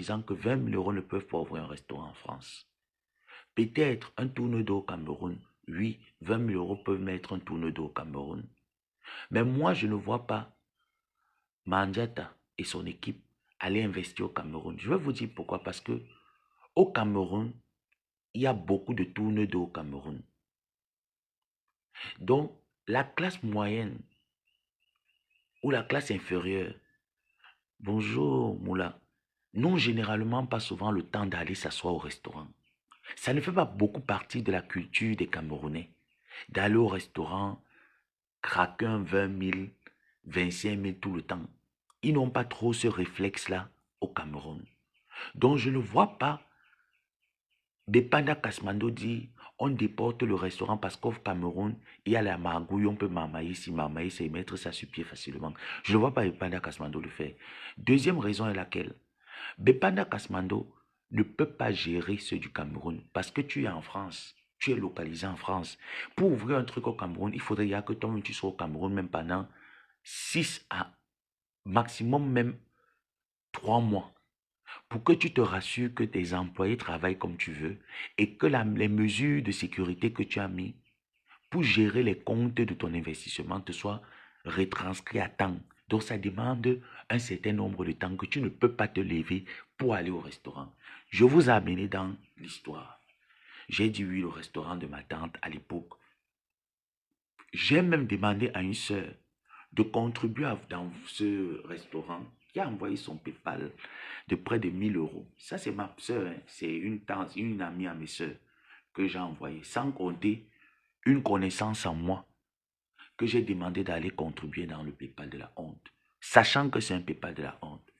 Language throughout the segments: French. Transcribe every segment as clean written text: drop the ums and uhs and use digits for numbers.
disant que 20 000 euros ne peuvent pas ouvrir un restaurant en France. Peut-être un tourne d'eau au Cameroun. Oui, 20 000 euros peuvent mettre un tourne d'eau au Cameroun. Mais moi, je ne vois pas Mandiata et son équipe aller investir au Cameroun. Je vais vous dire pourquoi. Parce que au Cameroun, il y a beaucoup de tourne d'eau au Cameroun. Donc, la classe moyenne ou la classe inférieure, bonjour Moula, n'ont généralement pas souvent le temps d'aller s'asseoir au restaurant. Ça ne fait pas beaucoup partie de la culture des Camerounais d'aller au restaurant, craquer un 20 000, 25 000 tout le temps. Ils n'ont pas trop ce réflexe-là au Cameroun. Donc je ne vois pas Bepanda Kasmando dit on déporte le restaurant parce qu'au Cameroun, il y a la magouille, on peut marmailler ici, marmailler, c'est mettre ça sur pied facilement. Je ne vois pas Bepanda Kasmando le faire. Deuxième raison est laquelle Bepanda Kasmando ne peut pas gérer ceux du Cameroun parce que tu es en France, tu es localisé en France. Pour ouvrir un truc au Cameroun, il faudrait que toi-même tu sois au Cameroun même pendant 6 à maximum même 3 mois pour que tu te rassures que tes employés travaillent comme tu veux et que les mesures de sécurité que tu as mis pour gérer les comptes de ton investissement te soient retranscrits à temps. Donc ça demande un certain nombre de temps que tu ne peux pas te lever pour aller au restaurant. Je vous ai amené dans l'histoire. J'ai dit oui au restaurant de ma tante à l'époque. J'ai même demandé à une sœur de contribuer dans ce restaurant qui a envoyé son PayPal de près de 1 000 euros. Ça, c'est ma sœur, hein. C'est une tante, une amie à mes sœurs que j'ai envoyé, sans compter une connaissance en moi que j'ai demandé d'aller contribuer dans le PayPal de la honte, sachant que c'est un PayPal de la honte,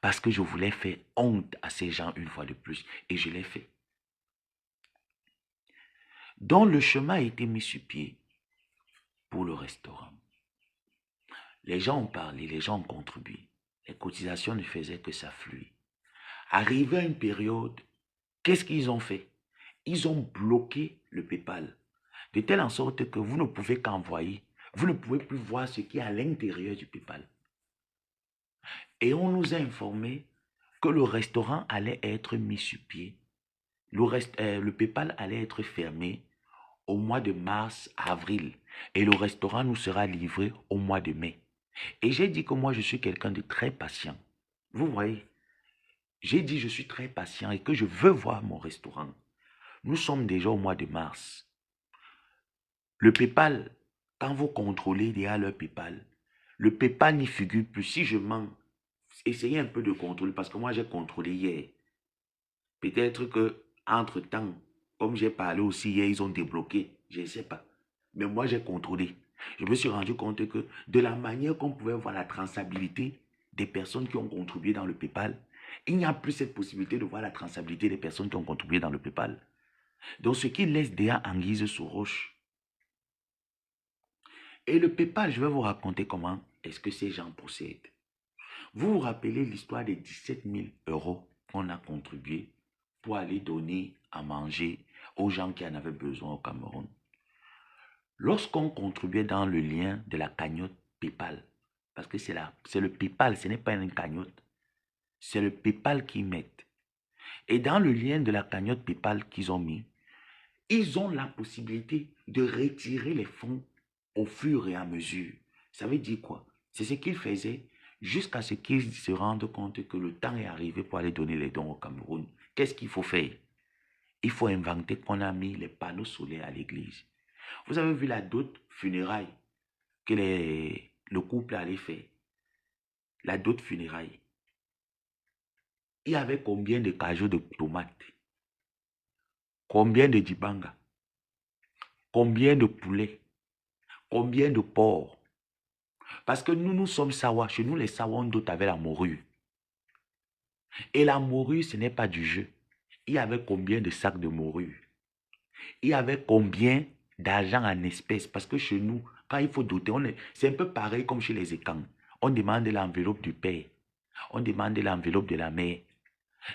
parce que je voulais faire honte à ces gens une fois de plus, et je l'ai fait. Donc le chemin a été mis sur pied pour le restaurant. Les gens ont parlé, les gens ont contribué. Les cotisations ne faisaient que s'affluer. Arrivé à une période, qu'est-ce qu'ils ont fait? Ils ont bloqué le PayPal, de telle en sorte que vous ne pouvez qu'envoyer. Vous ne pouvez plus voir ce qui est à l'intérieur du PayPal. Et on nous a informé que le restaurant allait être mis sur pied. Le PayPal allait être fermé au mois de mars, avril. Et le restaurant nous sera livré au mois de mai. Et j'ai dit que moi, je suis quelqu'un de très patient. Vous voyez, j'ai dit je suis très patient et que je veux voir mon restaurant. Nous sommes déjà au mois de mars. Le PayPal, quand vous contrôlez déjà le PayPal n'y figure plus. Si je mens, essayez un peu de contrôler parce que moi j'ai contrôlé hier. Peut-être que entre-temps, comme j'ai parlé aussi hier, ils ont débloqué. Je ne sais pas. Mais moi j'ai contrôlé. Je me suis rendu compte que de la manière qu'on pouvait voir la traçabilité des personnes qui ont contribué dans le PayPal, il n'y a plus cette possibilité de voir la traçabilité des personnes qui ont contribué dans le PayPal. Donc ce qui laisse déjà anguille sous roche. Et le PayPal, je vais vous raconter comment est-ce que ces gens procèdent. Vous vous rappelez l'histoire des 17 000 euros qu'on a contribué pour aller donner à manger aux gens qui en avaient besoin au Cameroun. Lorsqu'on contribuait dans le lien de la cagnotte PayPal, parce que c'est le PayPal, ce n'est pas une cagnotte, c'est le PayPal qu'ils mettent. Et dans le lien de la cagnotte PayPal qu'ils ont mis, ils ont la possibilité de retirer les fonds au fur et à mesure. Ça veut dire quoi? C'est ce qu'ils faisaient jusqu'à ce qu'ils se rendent compte que le temps est arrivé pour aller donner les dons au Cameroun. Qu'est-ce qu'il faut faire? Il faut inventer qu'on a mis les panneaux solaires à l'église. Vous avez vu la dot funérailles que le couple allait faire. La dot funérailles. Il y avait combien de cajots de tomates? Combien de dibanga? Combien de poulets? Combien de porcs? Parce que nous sommes Sawa. Chez nous, les Sawa, on dote avec la morue. Et la morue, ce n'est pas du jeu. Il y avait combien de sacs de morue? Il y avait combien d'argent en espèces? Parce que chez nous, quand il faut doter, c'est un peu pareil comme chez les Écans. On demande l'enveloppe du père. On demande l'enveloppe de la mère.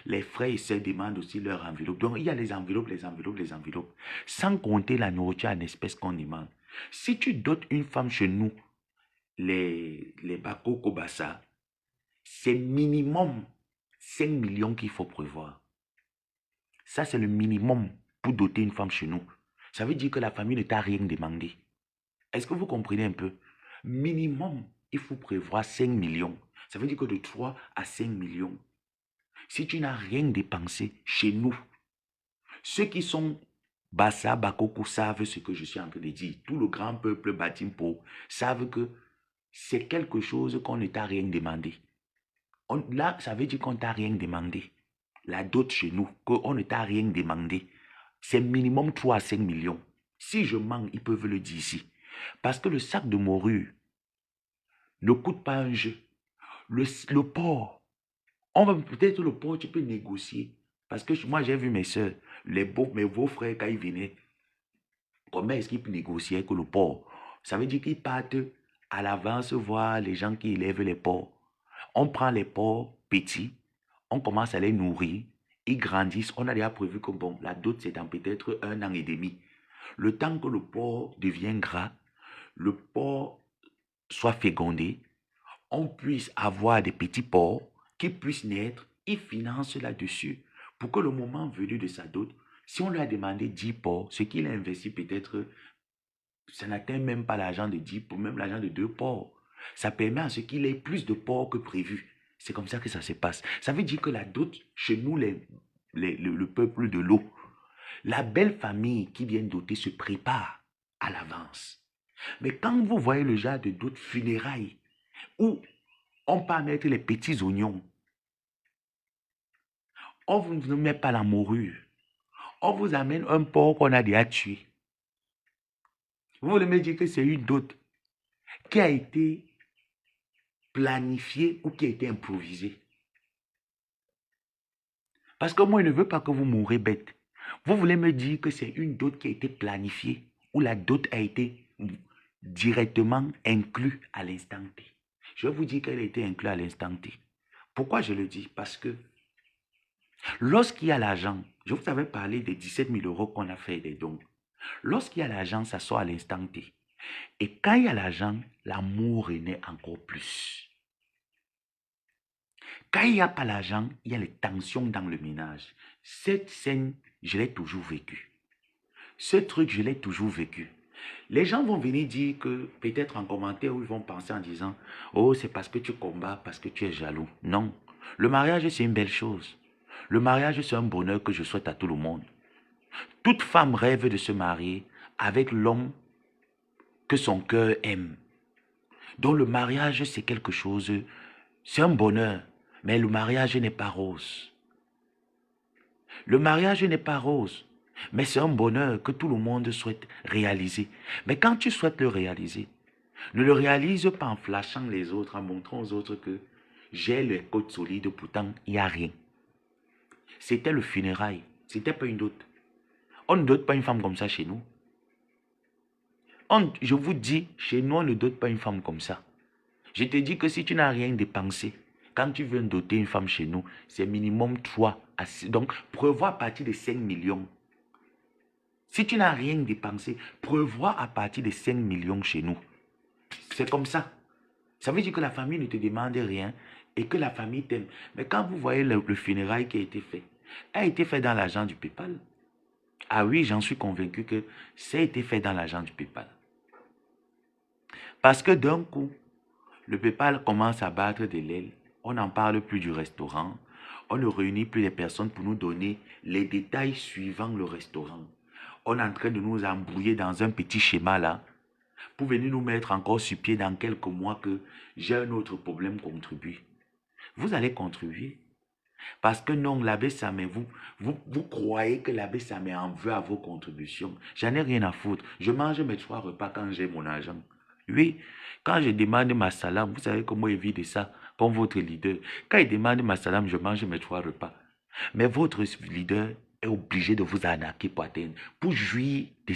Les frères et sœurs demandent aussi leur enveloppe. Donc, il y a les enveloppes, les enveloppes, les enveloppes. Sans compter la nourriture en espèces qu'on demande. Si tu dotes une femme chez nous, les Bako Kobasa, c'est minimum 5 millions qu'il faut prévoir. Ça, c'est le minimum pour doter une femme chez nous. Ça veut dire que la famille ne t'a rien demandé. Est-ce que vous comprenez un peu? Minimum, il faut prévoir 5 millions. Ça veut dire que de 3 à 5 millions. Si tu n'as rien dépensé chez nous, ceux qui sont Bassa, Bakoko savent ce que je suis en train de dire. Tout le grand peuple Batimpo savent que c'est quelque chose qu'on ne t'a rien demandé. Là, ça veut dire qu'on ne t'a rien demandé. La dot chez nous, qu'on ne t'a rien demandé, c'est minimum 3 à 5 millions. Si je mens, ils peuvent le dire ici. Parce que le sac de morue ne coûte pas un jeu. Le porc, on va peut-être le porc, tu peux négocier. Parce que moi, j'ai vu mes soeurs, mes beaux-frères, quand ils venaient, comment est-ce qu'ils négociaient que le porc? Ça veut dire qu'ils partent à l'avance voir les gens qui élèvent les porcs. On prend les porcs petits, on commence à les nourrir, ils grandissent. On a déjà prévu que bon, la dot, c'est dans peut-être 1 an et demi. Le temps que le porc devient gras, le porc soit fécondé, on puisse avoir des petits porcs qui puissent naître, ils financent là-dessus pour que le moment venu de sa dot, si on lui a demandé 10 porcs, ce qu'il a investi peut-être, ça n'atteint même pas l'argent de 10 porcs, même l'argent de 2 porcs. Ça permet à ce qu'il ait plus de porcs que prévu. C'est comme ça que ça se passe. Ça veut dire que la dot, chez nous, le peuple de l'eau, la belle famille qui vient doter se prépare à l'avance. Mais quand vous voyez le genre de dot funérailles, où on peut mettre les petits oignons, on ne vous met pas la morue, on vous amène un porc qu'on a déjà tué. Vous voulez me dire que c'est une dot qui a été planifiée ou qui a été improvisée? Parce que moi, je ne veux pas que vous mourrez bête. Vous voulez me dire que c'est une dot qui a été planifiée ou la dot a été directement inclue à l'instant T. Je vais vous dire qu'elle a été inclue à l'instant T. Pourquoi je le dis? Parce que lorsqu'il y a l'argent, je vous avais parlé des 17 000 € qu'on a fait des dons. Lorsqu'il y a l'argent, ça sort à l'instant T. Et quand il y a l'argent, l'amour renaît encore plus. Quand il n'y a pas l'argent, il y a les tensions dans le ménage. Cette scène, je l'ai toujours vécue. Ce truc, je l'ai toujours vécu. Les gens vont venir dire que, peut-être en commentaire, où ils vont penser en disant, oh, c'est parce que tu combats, parce que tu es jaloux. Non. Le mariage, c'est une belle chose. Le mariage, c'est un bonheur que je souhaite à tout le monde. Toute femme rêve de se marier avec l'homme que son cœur aime. Donc le mariage, c'est quelque chose, c'est un bonheur. Mais le mariage n'est pas rose. Le mariage n'est pas rose. Mais c'est un bonheur que tout le monde souhaite réaliser. Mais quand tu souhaites le réaliser, ne le réalise pas en flashant les autres, en montrant aux autres que j'ai les côtes solides, pourtant il n'y a rien. C'était le funérail, c'était pas une dot. On ne dote pas une femme comme ça chez nous. Je vous dis, chez nous, on ne dote pas une femme comme ça. Je te dis que si tu n'as rien dépensé, quand tu veux doter une femme chez nous, c'est minimum 3 à 6. Donc, prévois à partir de 5 millions. Si tu n'as rien dépensé, prévois à partir de 5 millions chez nous. C'est comme ça. Ça veut dire que la famille ne te demande rien et que la famille t'aime. Mais quand vous voyez le funérail qui a été fait, a été fait dans l'argent du PayPal. Ah oui, j'en suis convaincu que ça a été fait dans l'argent du PayPal. Parce que d'un coup, le PayPal commence à battre de l'aile. On n'en parle plus du restaurant. On ne réunit plus les personnes pour nous donner les détails suivant le restaurant. On est en train de nous embrouiller dans un petit schéma là pour venir nous mettre encore sur pied dans quelques mois que j'ai un autre problème contribuer. Vous allez contribuer. Parce que non, l'abbé Samé, vous croyez que l'abbé Samé en veut à vos contributions. J'en ai rien à foutre. Je mange mes 3 repas quand j'ai mon argent. Oui, quand je demande ma salam, vous savez comment éviter ça, comme votre leader. Quand il demande ma salam, je mange mes 3 repas. Mais votre leader est obligé de vous arnaquer pour atteindre, pour jouir de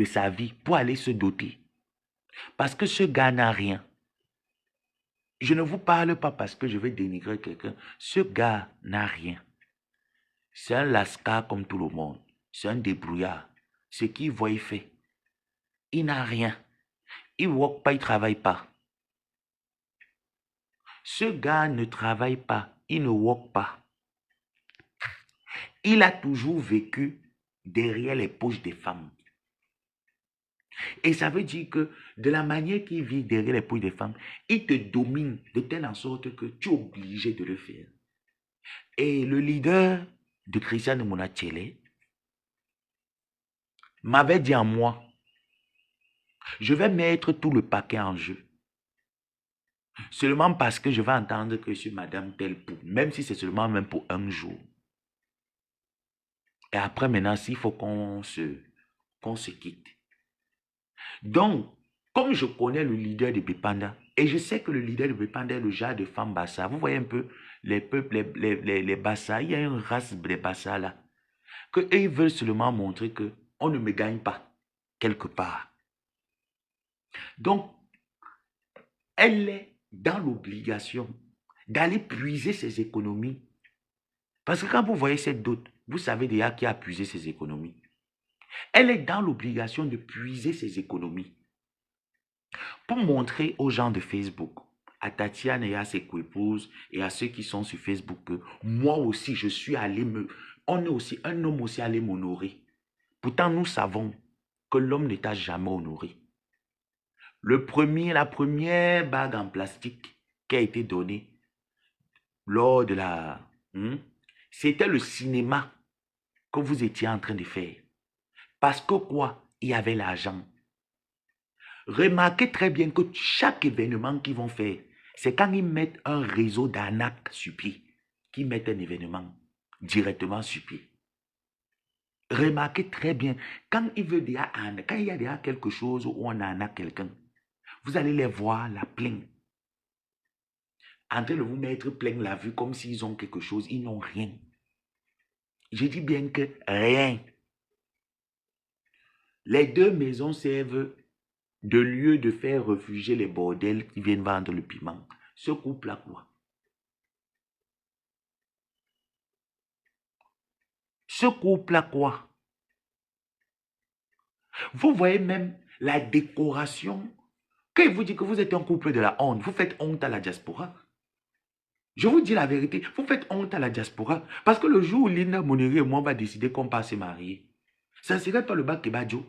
sa vie, pour aller se doter. Parce que ce gars n'a rien. Je ne vous parle pas parce que je vais dénigrer quelqu'un. Ce gars n'a rien. C'est un lascar comme tout le monde. C'est un débrouillard. Ce qu'il voit, il fait. Il n'a rien. Il ne work pas, il ne travaille pas. Ce gars ne travaille pas. il ne walk pas. Il a toujours vécu derrière les poches des femmes. Et ça veut dire que de la manière qu'il vit derrière les poches des femmes, il te domine de telle en sorte que tu es obligé de le faire. Et le leader de Christiane Monachele m'avait dit à moi, je vais mettre tout le paquet en jeu. Seulement parce que je vais entendre que je suis madame telle pour, même si c'est seulement même pour un jour. Et après maintenant, s'il faut qu'on se quitte. Donc, comme je connais le leader de Bipanda, et je sais que le leader de Bipanda est le genre de femme Bassa, vous voyez un peu les peuples, les Bassa, il y a une race de Bassa là, que ils veulent seulement montrer que on ne me gagne pas quelque part. Donc, elle est dans l'obligation d'aller puiser ses économies. Parce que quand vous voyez cette dot, vous savez déjà qui a puisé ses économies. Elle est dans l'obligation de puiser ses économies pour montrer aux gens de Facebook, à Tatiane et à ses co-épouses et à ceux qui sont sur Facebook que moi aussi, je suis allé on est aussi un homme aussi allé m'honorer. Pourtant, nous savons que l'homme ne t'a jamais honoré. La première bague en plastique qui a été donnée lors de la... c'était le cinéma que vous étiez en train de faire. Parce que quoi? Il y avait l'argent. Remarquez très bien que chaque événement qu'ils vont faire, c'est quand ils mettent un réseau d'arnaques sur pied, qu'ils mettent un événement directement sur pied. Remarquez très bien, quand il veut déjà quand il y a déjà quelque chose où on arnaque quelqu'un, vous allez les voir la plaindre. En train de vous mettre plein la vue comme s'ils ont quelque chose, ils n'ont rien. Je dis bien que rien. Les deux maisons servent de lieu de faire réfugier les bordels qui viennent vendre le piment. Ce couple-là, quoi? Ce couple-là, quoi? Vous voyez même la décoration. Quand il vous dit que vous êtes un couple de la honte, vous faites honte à la diaspora. Je vous dis la vérité, vous faites honte à la diaspora. Parce que le jour où Linda Moneri et moi on va décider qu'on va se marier, ça ne serait pas le bac Kebadjo.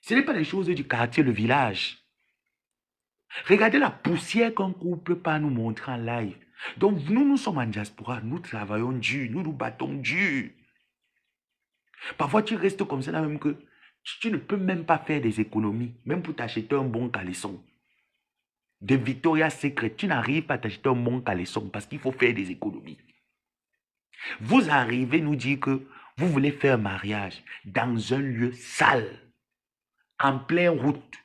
Ce n'est pas les choses du quartier, le village. Regardez la poussière qu'un couple peut nous montrer en live. Donc nous sommes en diaspora, nous travaillons dur, nous nous battons dur. Parfois tu restes comme ça là même que tu ne peux même pas faire des économies, même pour t'acheter un bon caleçon. De Victoria's Secret, tu n'arrives pas à t'acheter un bon caleçon parce qu'il faut faire des économies. Vous arrivez nous dire que vous voulez faire un mariage dans un lieu sale, en pleine route.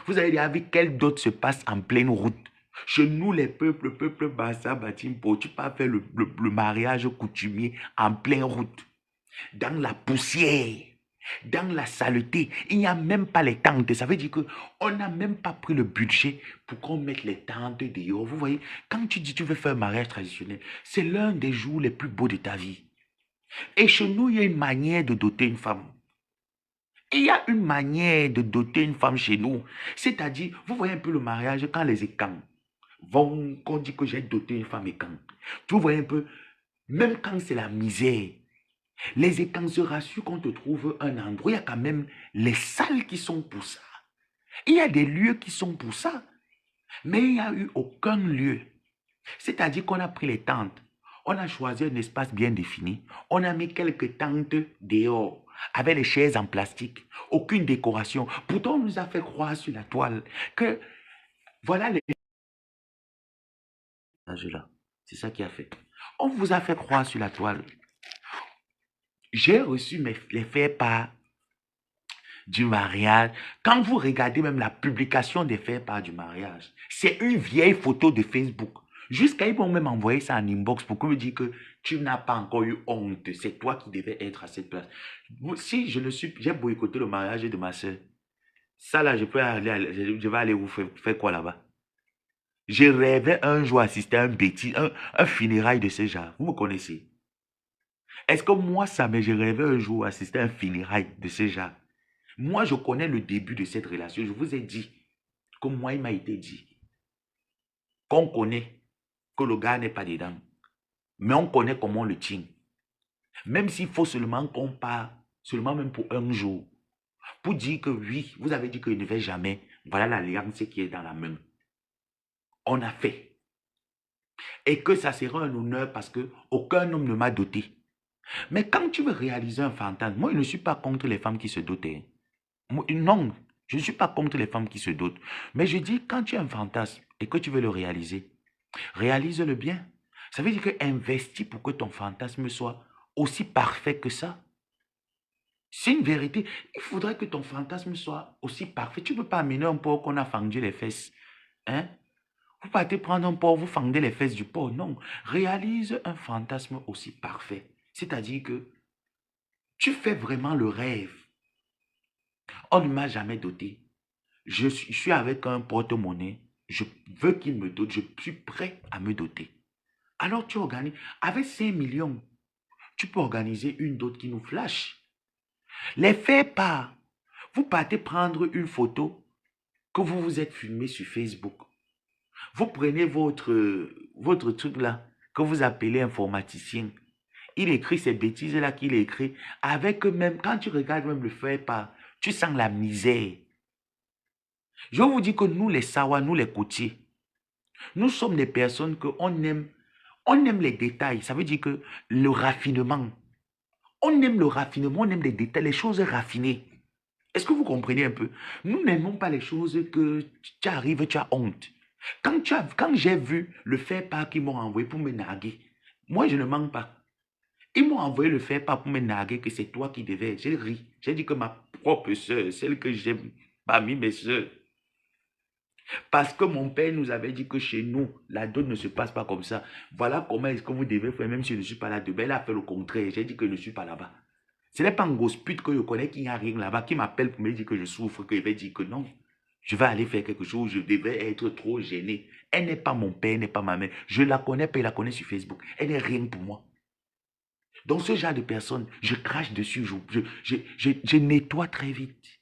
Vous avez déjà vu quel dot se passe en pleine route. Chez nous, les peuples Bassa, Batimpo, tu peux faire le mariage coutumier en pleine route. Dans la poussière, dans la saleté. Il n'y a même pas les tentes. Ça veut dire qu'on n'a même pas pris le budget pour qu'on mette les tentes dehors. Vous voyez, quand tu dis que tu veux faire un mariage traditionnel, c'est l'un des jours les plus beaux de ta vie. Et chez nous, il y a une manière de doter une femme. Il y a une manière de doter une femme chez nous. C'est-à-dire, vous voyez un peu le mariage quand les écans vont, qu'on dit que j'ai doté une femme écan. Vous voyez un peu, même quand c'est la misère, les écans se rassurent qu'on te trouve un endroit. Il y a quand même les salles qui sont pour ça. Il y a des lieux qui sont pour ça. Mais il n'y a eu aucun lieu. C'est-à-dire qu'on a pris les tentes. On a choisi un espace bien défini. On a mis quelques tentes dehors avec les chaises en plastique. Aucune décoration. Pourtant, on nous a fait croire sur la toile que voilà les... là. C'est ça qui a fait. On vous a fait croire sur la toile. J'ai reçu les faire-part du mariage. Quand vous regardez même la publication des faire-part du mariage, c'est une vieille photo de Facebook. Jusqu'à ils vont même envoyer ça en inbox pour me dire que tu n'as pas encore eu honte. C'est toi qui devais être à cette place. Si je le suis, j'ai boycotté le mariage de ma soeur. Ça là, je peux aller, je vais aller vous faire quoi là-bas? Je rêvais un jour assister à un funérail de ce genre. Vous me connaissez? Est-ce que moi, ça mais je rêvais un jour assister à un funérail de ce genre? Moi, je connais le début de cette relation. Je vous ai dit, comme moi, il m'a été dit, qu'on connaît, que le gars n'est pas dedans. Mais on connaît comment on le tient. Même s'il faut seulement qu'on part, seulement même pour un jour, pour dire que oui, vous avez dit qu'il ne va jamais, voilà l'alliance qui est dans la main. On a fait. Et que ça sera un honneur parce que aucun homme ne m'a doté. Mais quand tu veux réaliser un fantasme, moi je ne suis pas contre les femmes qui se dotent. Non, je ne suis pas contre les femmes qui se dotent. Mais je dis, quand tu as un fantasme et que tu veux le réaliser, réalise-le bien. Ça veut dire que investis pour que ton fantasme soit aussi parfait que ça. C'est une vérité. Il faudrait que ton fantasme soit aussi parfait. Tu ne peux pas amener un porc qu'on a fendu les fesses. Hein? Vous partez prendre un porc, vous fendez les fesses du porc. Non. Réalise un fantasme aussi parfait. C'est-à-dire que tu fais vraiment le rêve. On ne m'a jamais doté. Je suis avec un porte-monnaie. Je veux qu'il me dote. Je suis prêt à me doter. Alors tu organises. Avec 5 millions, tu peux organiser une dot qui nous flash. Les faits pas. Vous partez prendre une photo que vous vous êtes filmé sur Facebook. Vous prenez votre truc là, que vous appelez informaticien. Il écrit ces bêtises là qu'il écrit. Avec même, quand tu regardes même le fait pas, tu sens la misère. Je vous dis que nous les Sawa, nous les côtiers, nous sommes des personnes qu'on aime. On aime les détails. Ça veut dire que le raffinement. On aime le raffinement, on aime les détails, les choses raffinées. Est-ce que vous comprenez un peu? Nous n'aimons pas les choses que tu arrives, tu as honte. Quand j'ai vu le faire-part qu'ils m'ont envoyé pour me narguer, moi je ne mens pas. Ils m'ont envoyé le faire-part pour me narguer que c'est toi qui devais. J'ai ri. J'ai dit que ma propre soeur, celle que j'aime parmi mes soeurs. Parce que mon père nous avait dit que chez nous, la dot ne se passe pas comme ça. Voilà comment est-ce que vous devez faire, même si je ne suis pas là demain. Elle a fait le contraire. J'ai dit que je ne suis pas là-bas. Ce n'est pas un gosse pute que je connais qui n'y a rien là-bas, qui m'appelle pour me dire que je souffre, que je vais dire que non. Je vais aller faire quelque chose, je devais être trop gêné. Elle n'est pas mon père, elle n'est pas ma mère. Je la connais pas, je la connais sur Facebook. Elle n'est rien pour moi. Donc ce genre de personnes, je crache dessus, je nettoie très vite.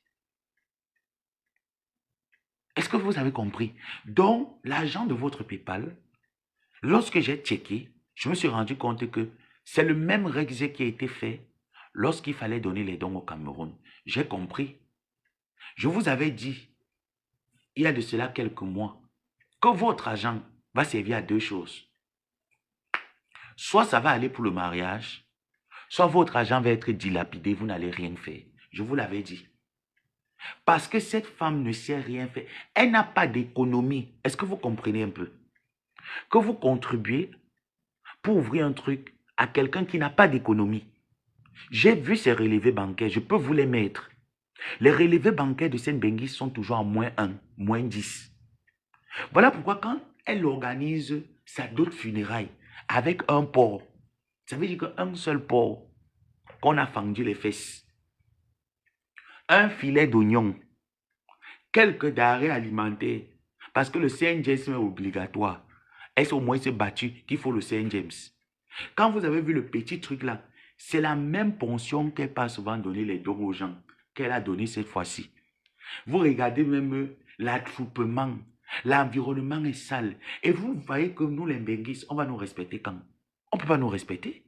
Est-ce que vous avez compris? Donc, l'argent de votre PayPal, lorsque j'ai checké, je me suis rendu compte que c'est le même règle qui a été fait lorsqu'il fallait donner les dons au Cameroun. J'ai compris. Je vous avais dit, il y a de cela quelques mois, que votre argent va servir à deux choses. Soit ça va aller pour le mariage, soit votre argent va être dilapidé, vous n'allez rien faire. Je vous l'avais dit. Parce que cette femme ne sait rien faire. Elle n'a pas d'économie. Est-ce que vous comprenez un peu? Que vous contribuez pour ouvrir un truc à quelqu'un qui n'a pas d'économie. J'ai vu ces relevés bancaires, je peux vous les mettre. Les relevés bancaires de Saint-Benguis sont toujours en -1, -10. Voilà pourquoi quand elle organise sa dot funérailles avec un porc, ça veut dire qu'un seul porc qu'on a fendu les fesses, un filet d'oignon, quelques denrées alimentaires, parce que le Saint James est obligatoire. Est-ce au moins se battu qu'il faut le Saint James? Quand vous avez vu le petit truc là, c'est la même pension qu'elle passe souvent donner les dons aux gens, qu'elle a donné cette fois-ci. Vous regardez même l'attroupement, l'environnement est sale. Et vous voyez que nous les Mbenguis, on va nous respecter quand? On ne peut pas nous respecter.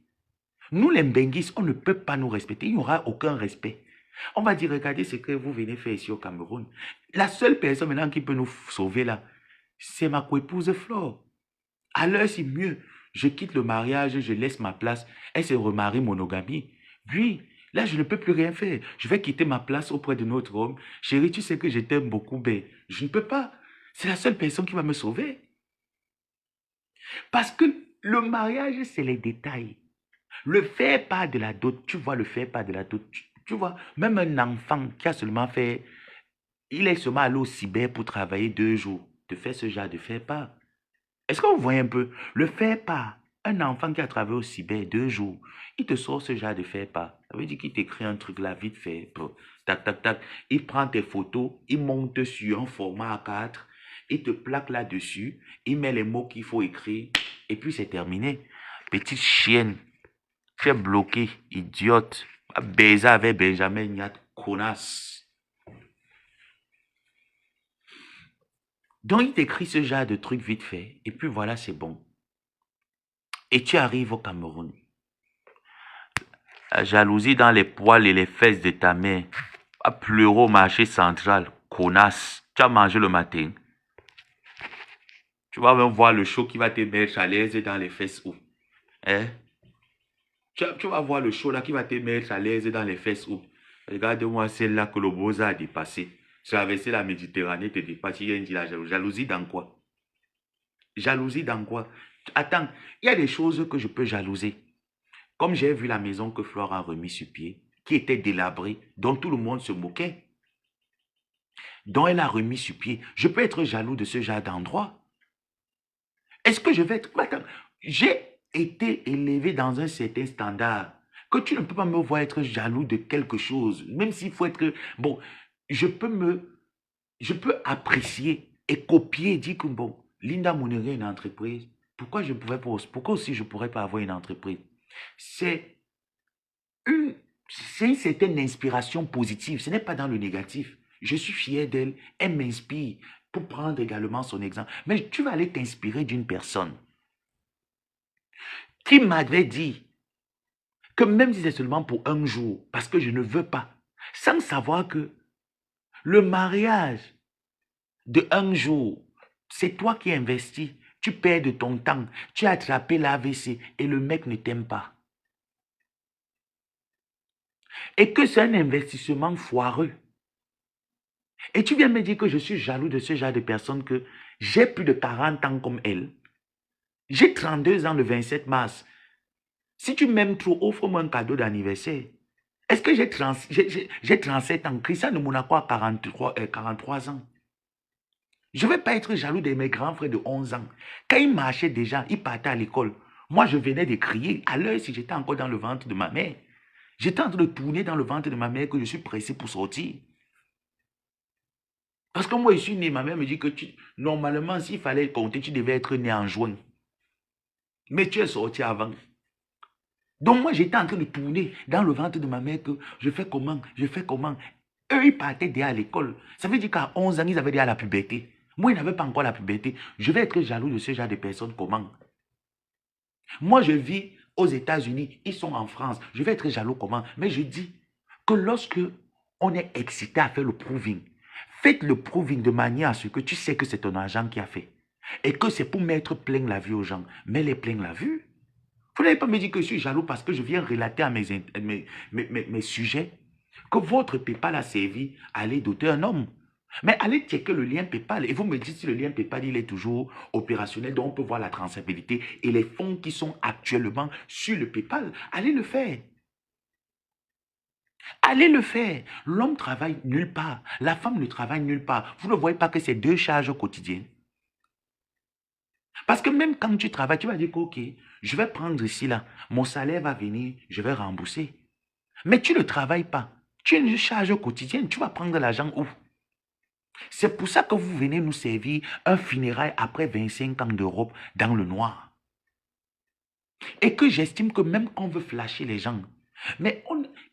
Nous les Mbenguis, on ne peut pas nous respecter. Il n'y aura aucun respect. On va dire, regardez ce que vous venez faire ici au Cameroun. La seule personne maintenant qui peut nous sauver là, c'est ma coépouse Flore. À l'heure, c'est mieux. Je quitte le mariage, je laisse ma place. Elle se remarie monogamie. Oui, là, je ne peux plus rien faire. Je vais quitter ma place auprès de notre homme. Chérie, tu sais que je t'aime beaucoup, mais je ne peux pas. C'est la seule personne qui va me sauver. Parce que le mariage, c'est les détails. Le faire pas de la dot, tu vois, le faire pas de la dot, tu vois, même un enfant qui a seulement fait, il est seulement allé au cyber pour travailler 2 jours, de faire ce genre de faire pas. Est-ce que vous voyez un peu? Le faire pas. Un enfant qui a travaillé au cyber 2 jours, il te sort ce genre de faire pas. Ça veut dire qu'il t'écrit un truc là, vite fait. Tac, tac, tac. Il prend tes photos, il monte sur un format A4, il te plaque là-dessus, il met les mots qu'il faut écrire, et puis c'est terminé. Petite chienne, tu es bloqué, idiote. Baiser avec Benjamin Niat, connasse. Donc il t'écrit ce genre de truc vite fait, et puis voilà, c'est bon. Et tu arrives au Cameroun. La jalousie dans les poils et les fesses de ta mère. À pleurer au marché central. Connasse. Tu as mangé le matin. Tu vas même voir le show qui va te mettre à l'aise dans les fesses où. Hein? Tu vas voir le show là qui va te mettre à l'aise dans les fesses où. Regarde-moi celle-là que le Beaux a dépassé. Traverser la Méditerranée te dépasse. Il y a une jalousie dans quoi? Jalousie dans quoi? Attends, il y a des choses que je peux jalouser. Comme j'ai vu la maison que Flore a remis sur pied, qui était délabrée, dont tout le monde se moquait, dont elle a remis sur pied, je peux être jaloux de ce genre d'endroit. Est-ce que je vais être... Attends, j'ai été élevé dans un certain standard, que tu ne peux pas me voir être jaloux de quelque chose, même s'il faut être... Bon, je peux apprécier et copier, dire que bon, Linda Mouniré a une entreprise, pourquoi aussi je ne pourrais pas avoir une entreprise? C'est une certaine inspiration positive, ce n'est pas dans le négatif. Je suis fier d'elle, elle m'inspire pour prendre également son exemple. Mais tu vas aller t'inspirer d'une personne qui m'avait dit que même si c'est seulement pour un jour, parce que je ne veux pas, sans savoir que le mariage de un jour, c'est toi qui investis, tu perds de ton temps, tu as attrapé l'AVC et le mec ne t'aime pas. Et que c'est un investissement foireux. Et tu viens me dire que je suis jaloux de ce genre de personne, que j'ai plus de 40 ans comme elle. J'ai 32 ans le 27 mars. Si tu m'aimes trop, offre-moi un cadeau d'anniversaire. Est-ce que j'ai 37 ans? Christian de Monaco a 43 ans. Je ne vais pas être jaloux de mes grands frères de 11 ans. Quand ils marchaient déjà, ils partaient à l'école. Moi, je venais de crier à l'heure si j'étais encore dans le ventre de ma mère. J'étais en train de tourner dans le ventre de ma mère que je suis pressé pour sortir. Parce que moi, je suis né, ma mère me dit que normalement, s'il fallait compter, tu devais être né en juin. Mais tu es sorti avant. Donc moi, j'étais en train de tourner dans le ventre de ma mère que je fais comment, je fais comment. Eux, ils partaient déjà à l'école. Ça veut dire qu'à 11 ans, ils avaient déjà la puberté. Moi, ils n'avaient pas encore la puberté. Je vais être jaloux de ce genre de personnes comment? Moi, je vis aux États-Unis, ils sont en France. Je vais être jaloux comment? Mais je dis que lorsque on est excité à faire le proving, faites le proving de manière à ce que tu sais que c'est ton agent qui a fait. Et que c'est pour mettre plein la vue aux gens. Mais les plein la vue. Vous n'allez pas me dire que je suis jaloux parce que je viens relater à mes sujets que votre PayPal a servi à aller doter un homme. Mais allez checker le lien PayPal et vous me dites si le lien PayPal il est toujours opérationnel, donc on peut voir la traçabilité et les fonds qui sont actuellement sur le PayPal. Allez le faire. Allez le faire. L'homme travaille nulle part. La femme ne travaille nulle part. Vous ne voyez pas que c'est deux charges quotidiennes. Parce que même quand tu travailles, tu vas dire que, ok, je vais prendre ici, là, mon salaire va venir, je vais rembourser. Mais tu ne travailles pas. Tu as une charge quotidienne, tu vas prendre l'argent où? C'est pour ça que vous venez nous servir un funérail après 25 ans d'Europe dans le noir. Et que j'estime que même qu'on veut flasher les gens, mais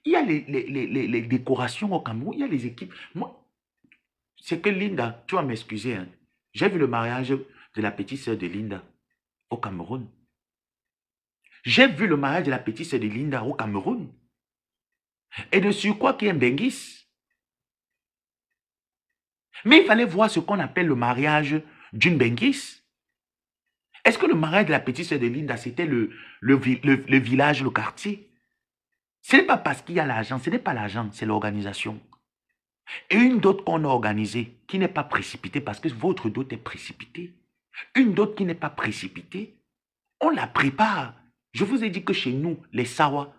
il y a les décorations au Cameroun, il y a les équipes. Moi, c'est que Linda, tu vas m'excuser, hein, j'ai vu le mariage de la petite sœur de Linda au Cameroun. J'ai vu le mariage de la petite sœur de Linda au Cameroun. Et de surcroît qu'il y a un Benguis. Mais il fallait voir ce qu'on appelle le mariage d'une Benguis. Est-ce que le mariage de la petite sœur de Linda, c'était le village, le quartier? Ce n'est pas parce qu'il y a l'argent, ce n'est pas l'argent, c'est l'organisation. Et une dot qu'on a organisée, qui n'est pas précipitée, parce que votre dot est précipitée. Une dot qui n'est pas précipitée, on la prépare. Je vous ai dit que chez nous, les Sawa,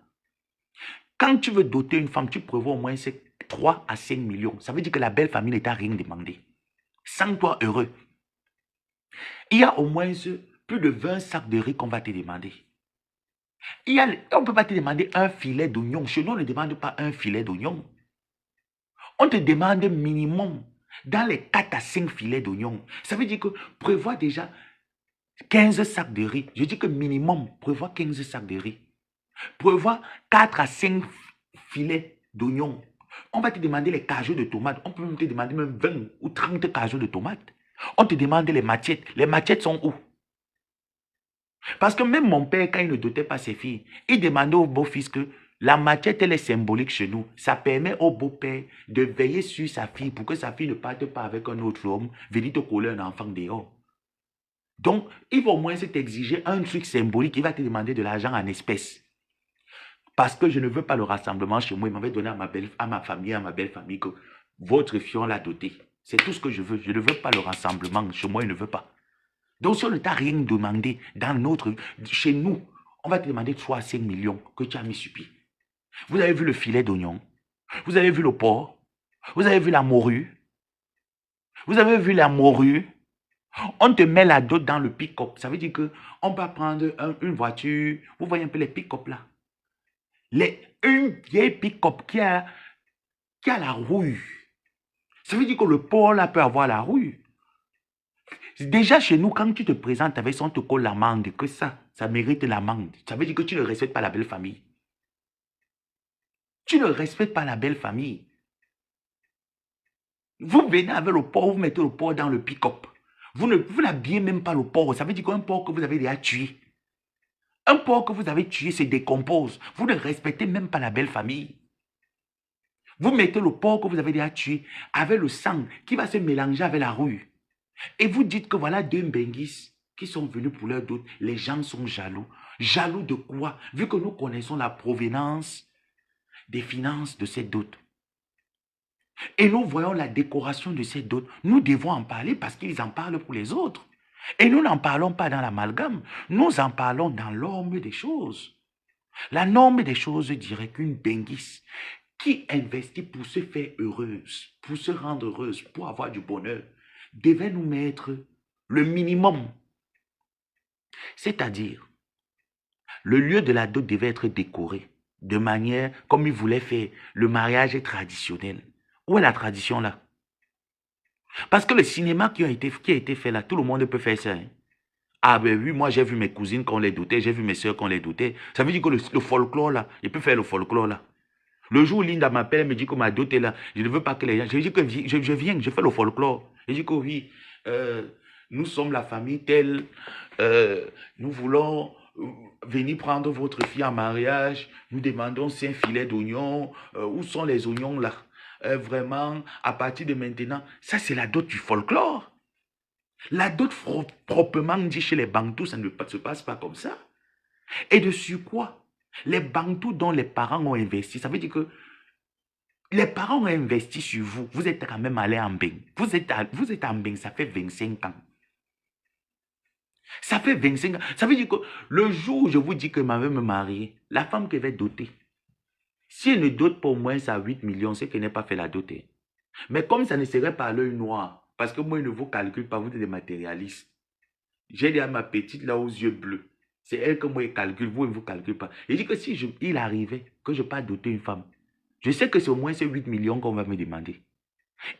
quand tu veux doter une femme, tu prévois au moins 3 à 5 millions. Ça veut dire que la belle famille n'est à rien demandé. Sans toi heureux. Il y a au moins plus de 20 sacs de riz qu'on va te demander. On ne peut pas te demander un filet d'oignon. Chez nous, on ne demande pas un filet d'oignon. On te demande minimum dans les 4 à 5 filets d'oignon. Ça veut dire que prévois déjà 15 sacs de riz. Je dis que minimum, prévois 15 sacs de riz. Prévois 4 à 5 filets d'oignon. On va te demander les cajots de tomates. On peut même te demander même 20 ou 30 cajots de tomates. On te demande les machettes. Les machettes sont où? Parce que même mon père, quand il ne dotait pas ses filles, il demandait au beau-fils que la matière, elle est symbolique chez nous. Ça permet au beau-père de veiller sur sa fille pour que sa fille ne parte pas avec un autre homme, venir te coller un enfant dehors. Donc, il va au moins t'exiger un truc symbolique. Il va te demander de l'argent en espèces. Parce que je ne veux pas le rassemblement chez moi. Il m'avait donné à ma famille, à ma belle famille, que votre fion l'a doté. C'est tout ce que je veux. Je ne veux pas le rassemblement. Chez moi, il ne veut pas. Donc, si on ne t'a rien demandé chez nous, on va te demander 3 à 5 millions que tu as mis sur pied. Vous avez vu le filet d'oignon? Vous avez vu le porc? Vous avez vu la morue? Vous avez vu la morue? On te met la dot dans le pick-up. Ça veut dire que on va prendre une voiture. Vous voyez un peu les pick-up là. Une vieille pick-up qui a la rouille. Ça veut dire que le porc là peut avoir la rouille. Déjà chez nous, quand tu te présentes avec ça, on te colle l'amende, que ça mérite l'amende. Ça veut dire que tu ne respectes pas la belle famille. Tu ne respectes pas la belle famille. Vous venez avec le porc, vous mettez le porc dans le pick-up. Vous n'habillez même pas le porc. Ça veut dire qu'un porc que vous avez déjà tué. Un porc que vous avez tué se décompose. Vous ne respectez même pas la belle famille. Vous mettez le porc que vous avez déjà tué avec le sang qui va se mélanger avec la rouille. Et vous dites que voilà 2 Mbenguis qui sont venus pour leur dot. Les gens sont jaloux. Jaloux de quoi? Vu que nous connaissons la provenance des finances de cette dot. Et nous voyons la décoration de cette dot. Nous devons en parler parce qu'ils en parlent pour les autres. Et nous n'en parlons pas dans l'amalgame. Nous en parlons dans l'orme des choses. La norme des choses dirait qu'une Benguis qui investit pour se faire heureuse, pour se rendre heureuse, pour avoir du bonheur, devait nous mettre le minimum. C'est-à-dire, le lieu de la dot devait être décoré de manière comme il voulait faire. Le mariage est traditionnel. Où est la tradition là? Parce que le cinéma qui a été fait là, tout le monde peut faire ça. Hein? Ah ben oui, moi j'ai vu mes cousines qu'on les dotait, j'ai vu mes soeurs qu'on les dotait. Ça veut dire que le folklore là, il peut faire le folklore là. Le jour où Linda m'appelle, elle me dit que ma dot est là, je ne veux pas que les gens... Je dis que je viens, je fais le folklore. Je dis que oui, nous sommes la famille telle, nous voulons venir prendre votre fille en mariage, nous demandons 5 filets d'oignons, où sont les oignons là? Vraiment, à partir de maintenant, ça c'est la dot du folklore. La dot proprement dit chez les Bantous, ça ne se passe pas comme ça. Et de surcroît, les Bantous dont les parents ont investi, ça veut dire que les parents ont investi sur vous. Vous êtes quand même allé en bain. Vous êtes en bain, ça fait 25 ans. Ça fait 25 ans. Ça veut dire que le jour où je vous dis que ma mère me marie, la femme qui va doter, si elle ne dote pas au moins à 8 millions, c'est qu'elle n'a pas fait la doter. Mais comme ça ne serait pas à l'œil noir, parce que moi, je ne vous calcule pas, vous êtes des matérialistes. J'ai dit à ma petite là aux yeux bleus. C'est elle que moi je calcule, vous ne vous calculez pas. Il dit que si il arrivait que je pas doter une femme, je sais que c'est au moins ces 8 millions qu'on va me demander.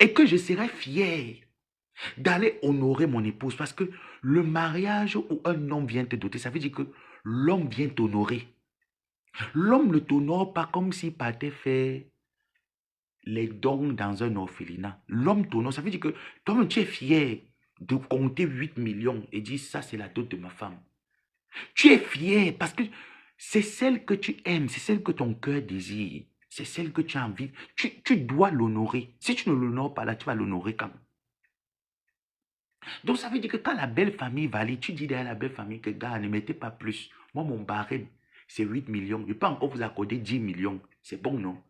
Et que je serais fier d'aller honorer mon épouse. Parce que le mariage où un homme vient te doter, ça veut dire que l'homme vient t'honorer. L'homme ne t'honore pas comme s'il partait faire les dons dans un orphelinat. L'homme t'honore, ça veut dire que toi-même tu es fier de compter 8 millions et dire ça c'est la dot de ma femme. Tu es fier parce que c'est celle que tu aimes, c'est celle que ton cœur désire, c'est celle que tu as envie. Tu dois l'honorer. Si tu ne l'honores pas là, tu vas l'honorer quand? Donc ça veut dire que quand la belle famille va aller, tu dis derrière la belle famille que gars, ne mettez pas plus. Moi, mon barème, c'est 8 millions. Je peux encore vous accorder 10 millions. C'est bon, non?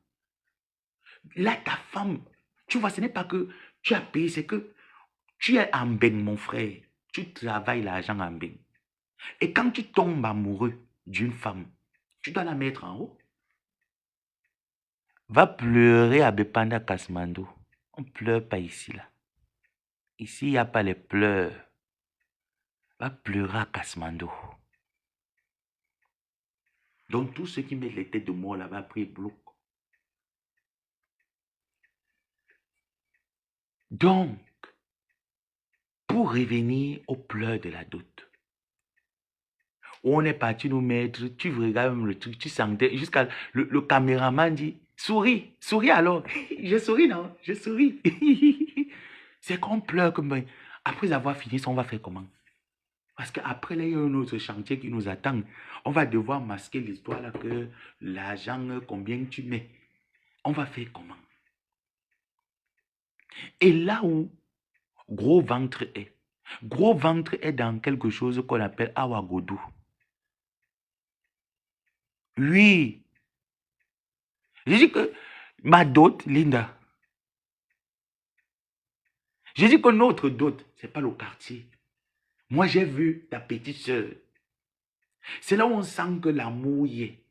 Là, ta femme, tu vois, ce n'est pas que tu as payé, c'est que tu es en bain, mon frère. Tu travailles l'argent en bain. Et quand tu tombes amoureux d'une femme, tu dois la mettre en haut. Va pleurer à Bepanda Kasmando. On ne pleure pas ici, là. Ici, il n'y a pas les pleurs. Va pleurer à Kasmando. Donc, tous ceux qui mettent les têtes de mort là-bas, après, ils bloquent. Donc, pour revenir aux pleurs de la dot, on est parti nous mettre, tu regardes même le truc, tu sentais, jusqu'à le caméraman dit, souris, souris alors. Je souris, non, je souris. C'est qu'on pleure comme... Après avoir fini ça, on va faire comment? Parce qu'après, il y a un autre chantier qui nous attend. On va devoir masquer l'histoire là que l'argent, combien tu mets. On va faire comment? Et là où gros ventre est dans quelque chose qu'on appelle Awagodou. Oui. Je dis que ma dot, Linda, je dis que notre dot, ce n'est pas le quartier. Moi, j'ai vu ta petite soeur. C'est là où on sent que l'amour y est.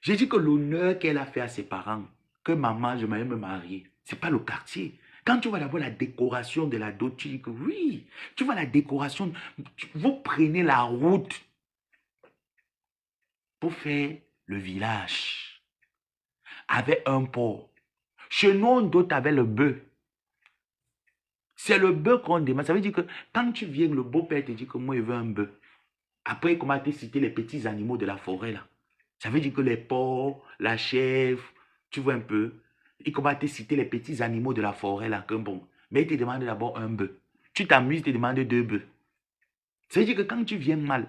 J'ai dit que l'honneur qu'elle a fait à ses parents, que maman, je m'allais me marier, ce n'est pas le quartier. Quand tu vois d'abord la décoration de la dot, tu dis que oui, tu vois la décoration, vous prenez la route pour faire le village avec un port. Chez nous, on dote avec le bœuf. C'est le bœuf qu'on demande. Ça veut dire que quand tu viens, le beau-père te dit que moi, je veux un bœuf. Après, il commence à te citer les petits animaux de la forêt, là. Ça veut dire que les porcs, la chèvre, tu vois un peu. Il commence à te citer les petits animaux de la forêt, là, que bon. Mais il te demande d'abord un bœuf. Tu t'amuses, il te demande deux bœufs. Ça veut dire que quand tu viens mal,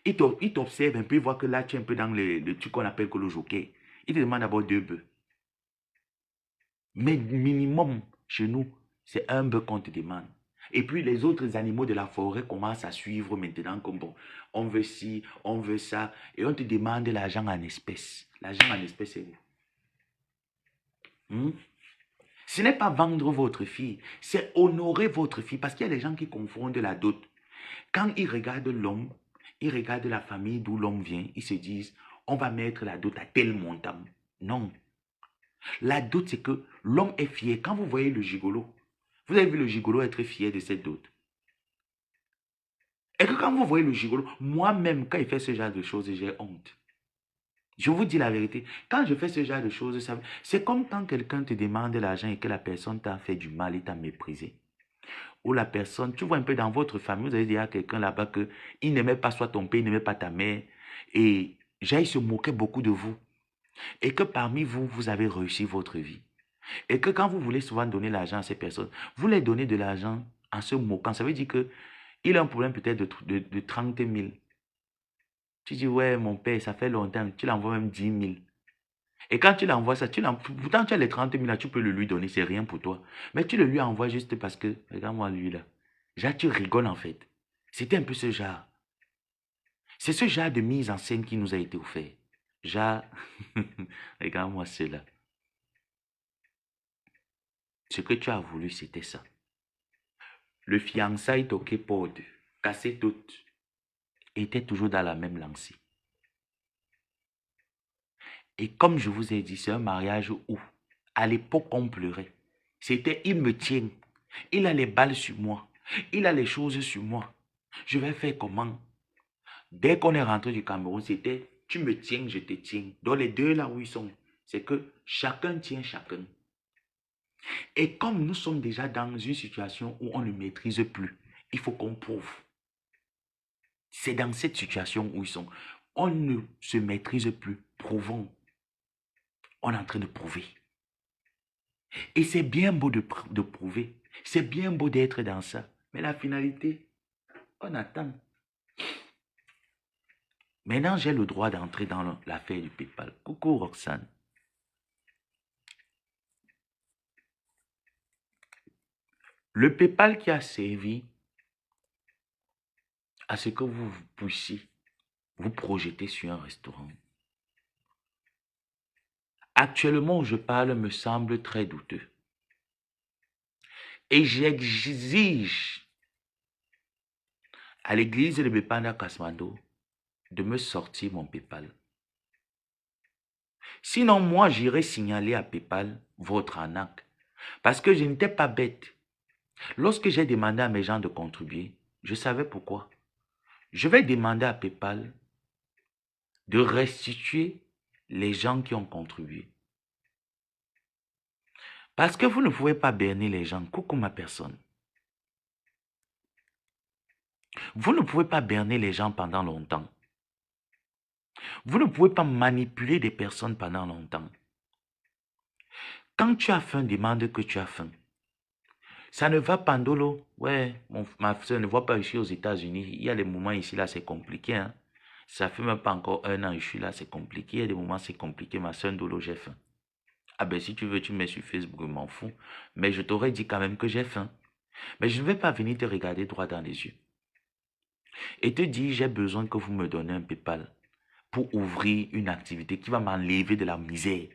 il t'observe un peu, il voit que là, tu es un peu dans le truc qu'on appelle que le jockey. Il te demande d'abord deux bœufs. Mais minimum, chez nous, c'est un bœuf qu'on te demande. Et puis les autres animaux de la forêt commencent à suivre maintenant comme bon, on veut ci, on veut ça, et on te demande l'argent en espèces. L'argent en espèces, c'est où? Ce n'est pas vendre votre fille, c'est honorer votre fille. Parce qu'il y a des gens qui confondent la dot. Quand ils regardent l'homme, ils regardent la famille d'où l'homme vient, ils se disent, on va mettre la dot à tel montant. Non. La dot, c'est que l'homme est fier. Quand vous voyez le gigolo, vous avez vu le gigolo être fier de cette dot. Et que quand vous voyez le gigolo, moi-même, quand il fait ce genre de choses, j'ai honte. Je vous dis la vérité. Quand je fais ce genre de choses, c'est comme quand quelqu'un te demande l'argent et que la personne t'a fait du mal et t'a méprisé. Ou la personne, tu vois un peu dans votre famille, vous avez dit à quelqu'un là-bas que il n'aimait pas soit ton père, il n'aimait pas ta mère. Et il se moquait beaucoup de vous. Et que parmi vous, vous avez réussi votre vie. Et que quand vous voulez souvent donner l'argent à ces personnes, vous les donnez de l'argent en se moquant. Ça veut dire que il a un problème peut-être de 30 000. Tu dis, ouais, mon père, ça fait longtemps. Tu l'envoies même 10 000. Et quand tu l'envoies ça, pourtant tu as les 30 000 là, tu peux le lui donner, c'est rien pour toi. Mais tu le lui envoies juste parce que, regarde-moi lui là. Genre, tu rigoles en fait. C'était un peu ce genre. C'est ce genre de mise en scène qui nous a été offert. Genre, regarde-moi cela. Ce que tu as voulu, c'était ça. Le fiançailles toqué pod, cassé tout, était toujours dans la même lancée. Et comme je vous ai dit, c'est un mariage où, à l'époque, on pleurait. C'était, il me tient. Il a les balles sur moi. Il a les choses sur moi. Je vais faire comment? Dès qu'on est rentré du Cameroun, c'était, tu me tiens, je te tiens. Dans les deux là où ils sont, c'est que chacun tient chacun. Et comme nous sommes déjà dans une situation où on ne maîtrise plus, il faut qu'on prouve. C'est dans cette situation où ils sont. On ne se maîtrise plus. Prouvons. On est en train de prouver. Et c'est bien beau de prouver. C'est bien beau d'être dans ça. Mais la finalité, on attend. Maintenant, j'ai le droit d'entrer dans l'affaire du PayPal. Coucou Roxane. Le PayPal qui a servi à ce que vous puissiez vous projeter sur un restaurant. Actuellement où je parle me semble très douteux. Et j'exige à l'église de Bepanda Kasmando de me sortir mon PayPal. Sinon, moi, j'irai signaler à PayPal votre arnaque. Parce que je n'étais pas bête. Lorsque j'ai demandé à mes gens de contribuer, je savais pourquoi. Je vais demander à PayPal de restituer les gens qui ont contribué. Parce que vous ne pouvez pas berner les gens. Coucou ma personne. Vous ne pouvez pas berner les gens pendant longtemps. Vous ne pouvez pas manipuler des personnes pendant longtemps. Quand tu as faim, demande que tu as faim. Ça ne va pas, Ndolo. Ouais, ma soeur ne voit pas, je suis aux États-Unis. Il y a des moments ici, là, c'est compliqué. Hein. Ça fait même pas encore 1 an, je suis là, c'est compliqué. Il y a des moments, c'est compliqué. Ma soeur Ndolo, j'ai faim. Ah ben, si tu veux, tu me mets sur Facebook, je m'en fous. Mais je t'aurais dit quand même que j'ai faim. Mais je ne vais pas venir te regarder droit dans les yeux et te dire, j'ai besoin que vous me donnez un PayPal pour ouvrir une activité qui va m'enlever de la misère.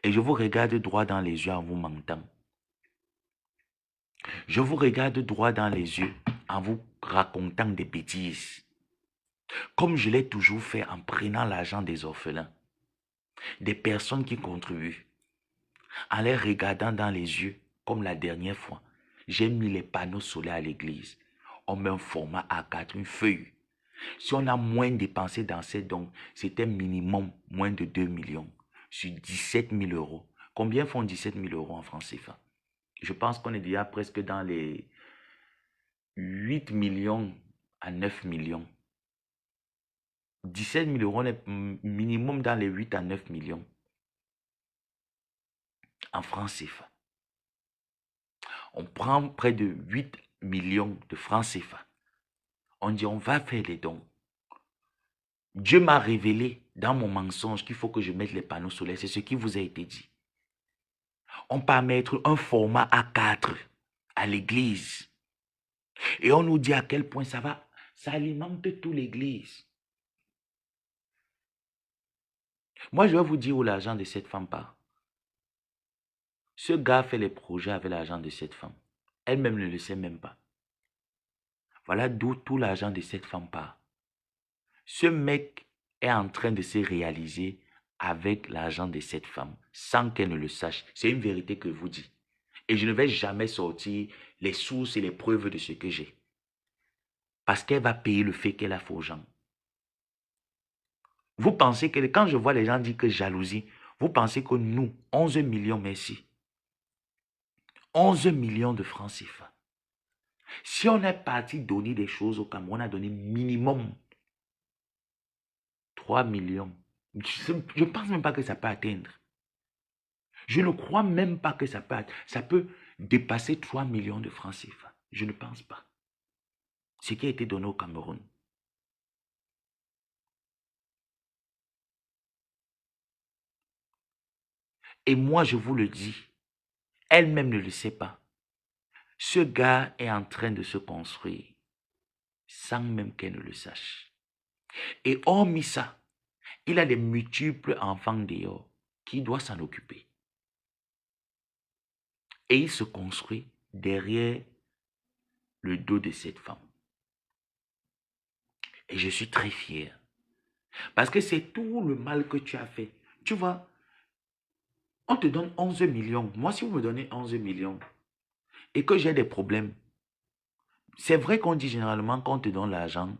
Et je vous regarde droit dans les yeux en vous mentant. Je vous regarde droit dans les yeux en vous racontant des bêtises. Comme je l'ai toujours fait en prenant l'argent des orphelins, des personnes qui contribuent, en les regardant dans les yeux, comme la dernière fois. J'ai mis les panneaux solaires à l'église. On met un format A4, une feuille. Si on a moins dépensé dans ces dons, c'était minimum moins de 2 millions sur 17 000 euros. Combien font 17 000 euros en francs CFA? Je pense qu'on est déjà presque dans les 8 millions à 9 millions. 17 000 euros, on est minimum dans les 8 à 9 millions en francs CFA. On prend près de 8 millions de francs CFA. On dit on va faire les dons. Dieu m'a révélé dans mon mensonge qu'il faut que je mette les panneaux solaires. C'est ce qui vous a été dit. On peut mettre un format A4 à l'église. Et on nous dit à quel point ça va. Ça alimente toute l'église. Moi, je vais vous dire où l'argent de cette femme part. Ce gars fait les projets avec l'argent de cette femme. Elle-même ne le sait même pas. Voilà d'où tout l'argent de cette femme part. Ce mec est en train de se réaliser avec l'argent de cette femme, sans qu'elle ne le sache. C'est une vérité que je vous dis. Et je ne vais jamais sortir les sources et les preuves de ce que j'ai. Parce qu'elle va payer le fait qu'elle a fait aux gens. Vous pensez que quand je vois les gens dire que jalousie, vous pensez que nous, 11 millions, merci. 11 millions de francs CFA. Si on est parti donner des choses au Cameroun, on a donné minimum 3 millions. Je ne pense même pas que ça peut atteindre. Je ne crois même pas que ça peut dépasser 3 millions de francs CFA. Je ne pense pas. Ce qui a été donné au Cameroun. Et moi, je vous le dis, elle-même ne le sait pas. Ce gars est en train de se construire sans même qu'elle ne le sache. Et hormis ça, il a des multiples enfants dehors qui doivent s'en occuper. Et il se construit derrière le dos de cette femme. Et je suis très fier. Parce que c'est tout le mal que tu as fait. Tu vois, on te donne 11 millions. Moi, si vous me donnez 11 millions et que j'ai des problèmes, c'est vrai qu'on dit généralement quand on te donne l'argent,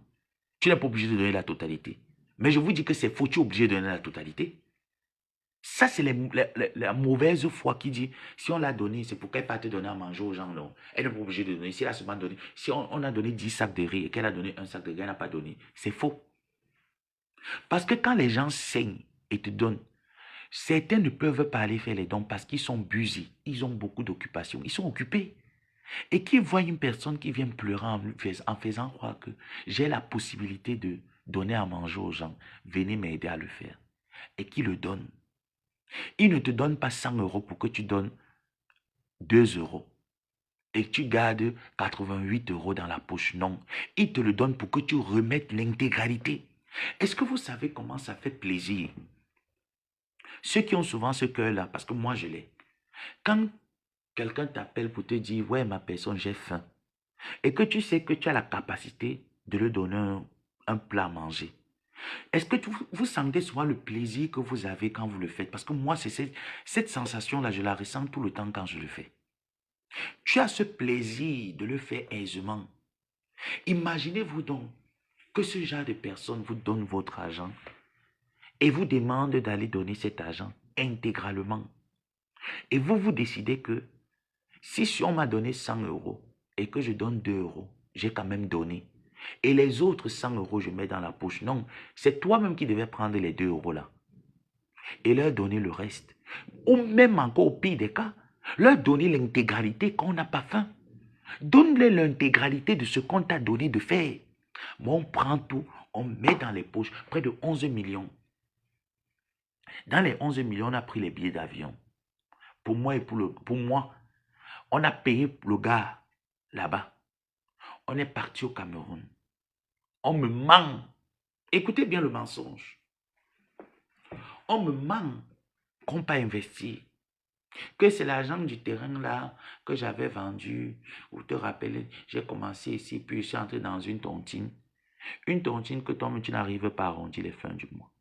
tu n'es pas obligé de donner la totalité. Mais je vous dis que c'est faux, tu es obligé de donner la totalité. Ça, c'est la mauvaise foi qui dit, si on l'a donné, c'est pour qu'elle parte donner à manger aux gens. Non, elle n'est pas obligée de donner. Si elle a seulement donné, si on a donné 10 sacs de riz et qu'elle a donné un sac de riz, elle n'a pas donné. C'est faux. Parce que quand les gens saignent et te donnent, certains ne peuvent pas aller faire les dons parce qu'ils sont busy. Ils ont beaucoup d'occupations. Ils sont occupés. Et qui voient une personne qui vient pleurer en faisant croire que j'ai la possibilité de donner à manger aux gens. Venez m'aider à le faire. Et qui le donne. Il ne te donne pas 100 euros pour que tu donnes 2 euros. Et que tu gardes 88 euros dans la poche. Non. Il te le donne pour que tu remettes l'intégralité. Est-ce que vous savez comment ça fait plaisir? Ceux qui ont souvent ce cœur-là, parce que moi je l'ai. Quand quelqu'un t'appelle pour te dire, ouais, ma personne, j'ai faim, et que tu sais que tu as la capacité de lui donner un plat à manger, est-ce que vous sentez souvent le plaisir que vous avez quand vous le faites? Parce que moi, c'est cette sensation-là, je la ressens tout le temps quand je le fais. Tu as ce plaisir de le faire aisément. Imaginez-vous donc que ce genre de personne vous donne votre argent et vous demande d'aller donner cet argent intégralement. Et vous, vous décidez que si on m'a donné 100 euros et que je donne 2 euros, j'ai quand même donné. Et les autres 100 euros, je mets dans la poche. Non, c'est toi-même qui devais prendre les 2 euros là et leur donner le reste. Ou même encore au pire des cas, Leur donner l'intégralité quand on n'a pas faim. Donne-leur l'intégralité de ce qu'on t'a donné de faire. Mais on prend tout, on met dans les poches près de 11 millions. Dans les 11 millions, on a pris les billets d'avion. Pour moi et pour moi, on a payé le gars là-bas. On est parti au Cameroun. On me ment. Écoutez bien le mensonge. On me ment qu'on n'a pas investi. Que c'est l'argent du terrain là que j'avais vendu. Vous te rappelez, j'ai commencé ici, puis je suis entré dans une tontine. Une tontine que toi-même tu n'arrives pas à arrondir les fins du mois.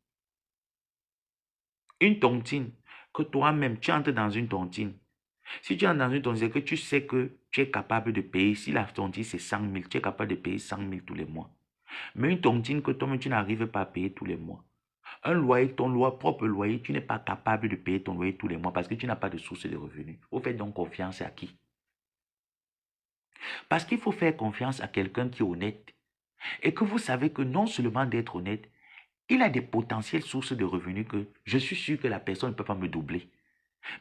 Une tontine que toi-même tu entres dans une tontine. Si tu entres dans une tontine, c'est que tu sais que tu es capable de payer. Si la tontine c'est 100 000, tu es capable de payer 100 000 tous les mois. Mais une tontine que toi-même tu n'arrives pas à payer tous les mois. Un loyer, ton propre loyer, tu n'es pas capable de payer ton loyer tous les mois parce que tu n'as pas de source de revenus. Vous faites donc confiance à qui? Parce qu'il faut faire confiance à quelqu'un qui est honnête. Et que vous savez que non seulement d'être honnête, il a des potentielles sources de revenus que je suis sûr que la personne ne peut pas me doubler.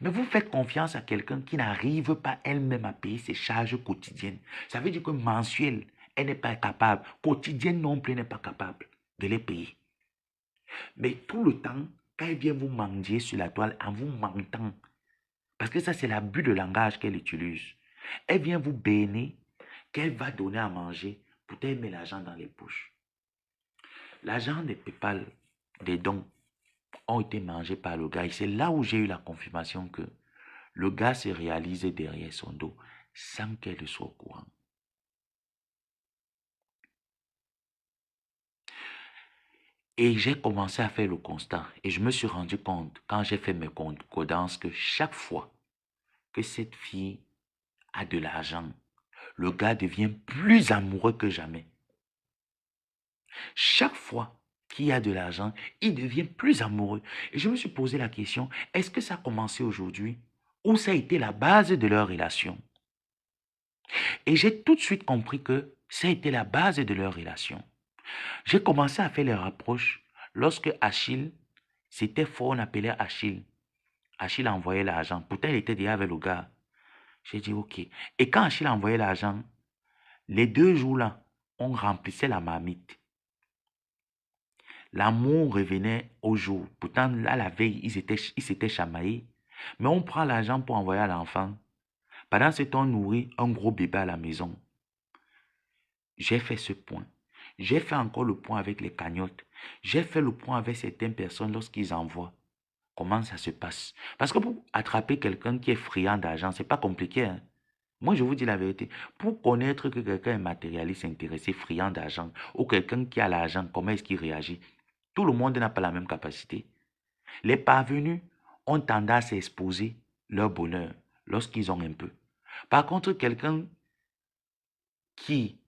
Mais vous faites confiance à quelqu'un qui n'arrive pas elle-même à payer ses charges quotidiennes. Ça veut dire que mensuel, elle n'est pas capable. Quotidienne non plus, elle n'est pas capable de les payer. Mais tout le temps, quand elle vient vous mendier sur la toile en vous mentant, parce que ça c'est l'abus de langage qu'elle utilise, elle vient vous bénir qu'elle va donner à manger pour te mettre l'argent dans les poches. L'argent des PayPal, des dons, ont été mangés par le gars. Et c'est là où j'ai eu la confirmation que le gars se réalise derrière son dos sans qu'elle soit au courant. Et j'ai commencé à faire le constat. Et je me suis rendu compte, quand j'ai fait mes concordances, que chaque fois que cette fille a de l'argent, le gars devient plus amoureux que jamais. Chaque fois qu'il a de l'argent, il devient plus amoureux. Et je me suis posé la question, est-ce que ça a commencé aujourd'hui ou ça a été la base de leur relation? Et j'ai tout de suite compris que ça a été la base de leur relation. J'ai commencé à faire les rapproches lorsque Achille, c'était fort, on appelait Achille. Achille envoyait l'argent. Pourtant, il était déjà avec le gars. J'ai dit, OK. Et quand Achille envoyait l'argent, les 2 jours-là, on remplissait la marmite. L'amour revenait au jour. Pourtant, là, la veille, ils s'étaient chamaillés. Mais on prend l'argent pour envoyer à l'enfant. Pendant ce temps, on nourrit un gros bébé à la maison. J'ai fait ce point. J'ai fait encore le point avec les cagnottes. J'ai fait le point avec certaines personnes lorsqu'ils envoient. Comment ça se passe? Parce que pour attraper quelqu'un qui est friand d'argent, c'est pas compliqué. Hein? Moi, je vous dis la vérité. Pour connaître que quelqu'un est matérialiste, intéressé, friand d'argent, ou quelqu'un qui a l'argent, comment est-ce qu'il réagit? Tout le monde n'a pas la même capacité. Les parvenus ont tendance à exposer leur bonheur lorsqu'ils ont un peu. Par contre, quelqu'un qui,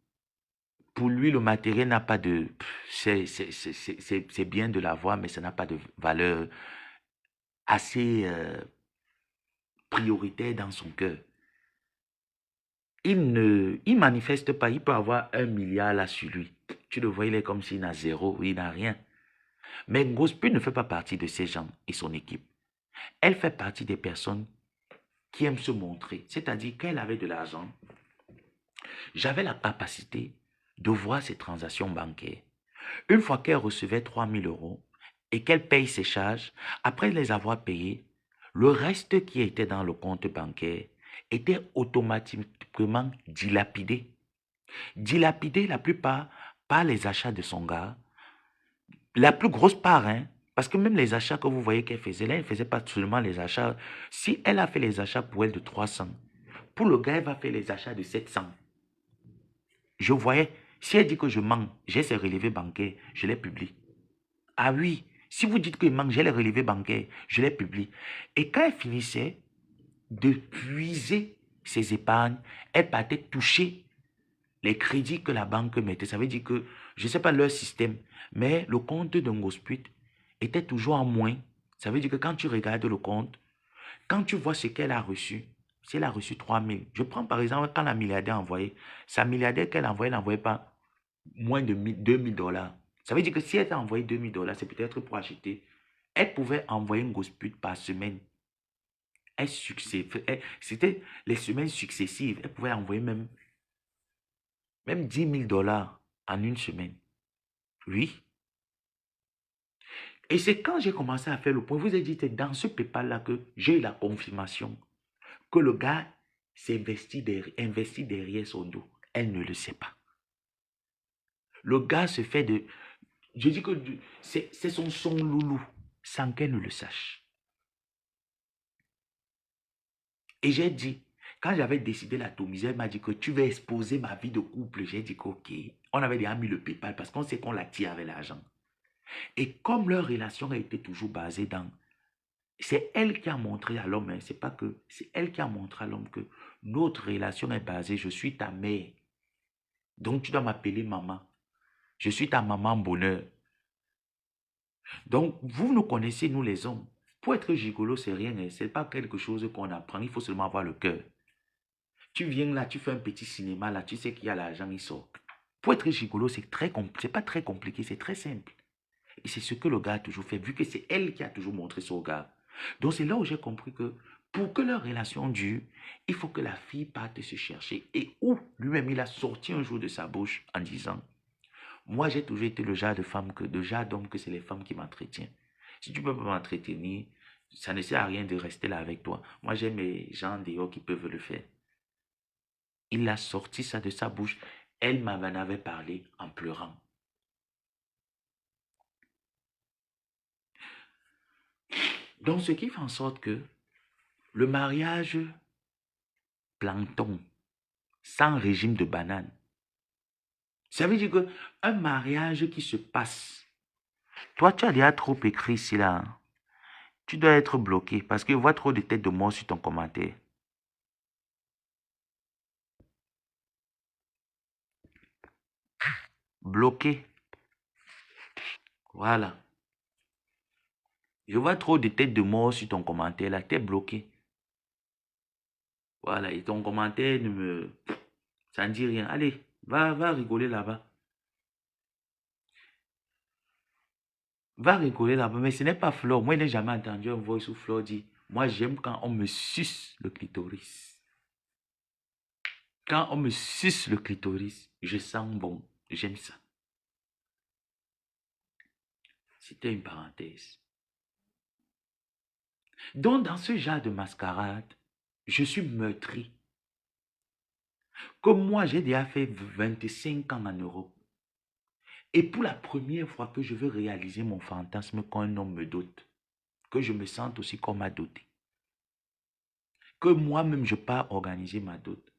pour lui, le matériel n'a pas de... C'est bien de l'avoir, mais ça n'a pas de valeur assez prioritaire dans son cœur. Il manifeste pas, il peut avoir 1 milliard là sur lui. Tu le vois, il est comme s'il n'a zéro, il n'a rien. Mais Ngospu ne fait pas partie de ces gens et son équipe. Elle fait partie des personnes qui aiment se montrer. C'est-à-dire qu'elle avait de l'argent. J'avais la capacité de voir ses transactions bancaires. Une fois qu'elle recevait 3 000 euros et qu'elle paye ses charges, après les avoir payées, le reste qui était dans le compte bancaire était automatiquement dilapidé. Dilapidé la plupart par les achats de son gars. La plus grosse part, hein, parce que même les achats que vous voyez qu'elle faisait, là, elle ne faisait pas seulement les achats. Si elle a fait les achats pour elle de 300, pour le gars, elle va faire les achats de 700. Je voyais, si elle dit que je mens, j'ai ses relevés bancaires, je les publie. Ah oui, si vous dites que je mens, j'ai les relevés bancaires, je les publie. Et quand elle finissait de puiser ses épargnes, elle partait toucher les crédits que la banque mettait. Ça veut dire que, je ne sais pas leur système, mais le compte de Ngosput était toujours en moins. Ça veut dire que quand tu regardes le compte, quand tu vois ce qu'elle a reçu, si elle a reçu 3 000, je prends par exemple quand la milliardaire a envoyé, sa milliardaire qu'elle envoyait, elle n'envoyait pas moins de 2 000 dollars. Ça veut dire que si elle t'a envoyé 2 000 dollars, c'est peut-être pour acheter. Elle pouvait envoyer un Ngosput par semaine C'était les semaines successives. Elle pouvait envoyer même 10 000 $ en une semaine. Oui. Et c'est quand j'ai commencé à faire le point, vous avez dit, c'est dans ce PayPal-là que j'ai eu la confirmation que le gars s'est investi derrière son dos. Elle ne le sait pas. Le gars se fait de... Je dis que c'est son loulou, sans qu'elle ne le sache. Et j'ai dit, quand j'avais décidé l'atomiser, elle m'a dit que tu vas exposer ma vie de couple. J'ai dit qu'ok. On avait déjà mis le PayPal parce qu'on sait qu'on la tire avec l'argent. Et comme leur relation a été toujours basée dans... C'est elle qui a montré à l'homme, hein, c'est pas que... C'est elle qui a montré à l'homme que notre relation est basée, je suis ta mère. Donc tu dois m'appeler maman. Je suis ta maman bonheur. Donc vous nous connaissez, nous les hommes. Pour être gigolo, c'est rien, hein, c'est pas quelque chose qu'on apprend, il faut seulement avoir le cœur. Tu viens là, tu fais un petit cinéma là, tu sais qu'il y a l'argent, il sort. Pour être gigolo, c'est pas très compliqué, c'est très simple. Et c'est ce que le gars a toujours fait, vu que c'est elle qui a toujours montré ça au gars. Donc c'est là où j'ai compris que pour que leur relation dure, il faut que la fille parte se chercher. Et où lui-même, il a sorti un jour de sa bouche en disant, moi j'ai toujours été le genre de femme, de genre d'homme que c'est les femmes qui m'entretiennent. Si tu ne peux pas m'entretenir, ça ne sert à rien de rester là avec toi. Moi j'ai mes gens dehors qui peuvent le faire. Il a sorti ça de sa bouche. Elle m'en avait parlé en pleurant. Donc, ce qui fait en sorte que le mariage plancton, sans régime de banane, ça veut dire qu'un mariage qui se passe, toi, tu as déjà trop écrit ici là. Hein. Tu dois être bloqué parce que je vois trop de têtes de mort sur ton commentaire. Bloqué. Voilà. Je vois trop de têtes de mort sur ton commentaire là. Tu es bloqué. Voilà. Et ton commentaire ne me... Ça ne dit rien. Allez, va rigoler là-bas. Va rigoler là-bas. Mais ce n'est pas Flore. Moi, je n'ai jamais entendu un voix sous Flore dire, moi, j'aime quand on me suce le clitoris. Quand on me suce le clitoris, je sens bon. J'aime ça. C'était une parenthèse. Donc, dans ce genre de mascarade, je suis meurtri. Comme moi, j'ai déjà fait 25 ans en Europe. Et pour la première fois que je veux réaliser mon fantasme quand un homme me dote, que je me sente aussi comme ma dotée, que moi-même je pars organiser ma dot,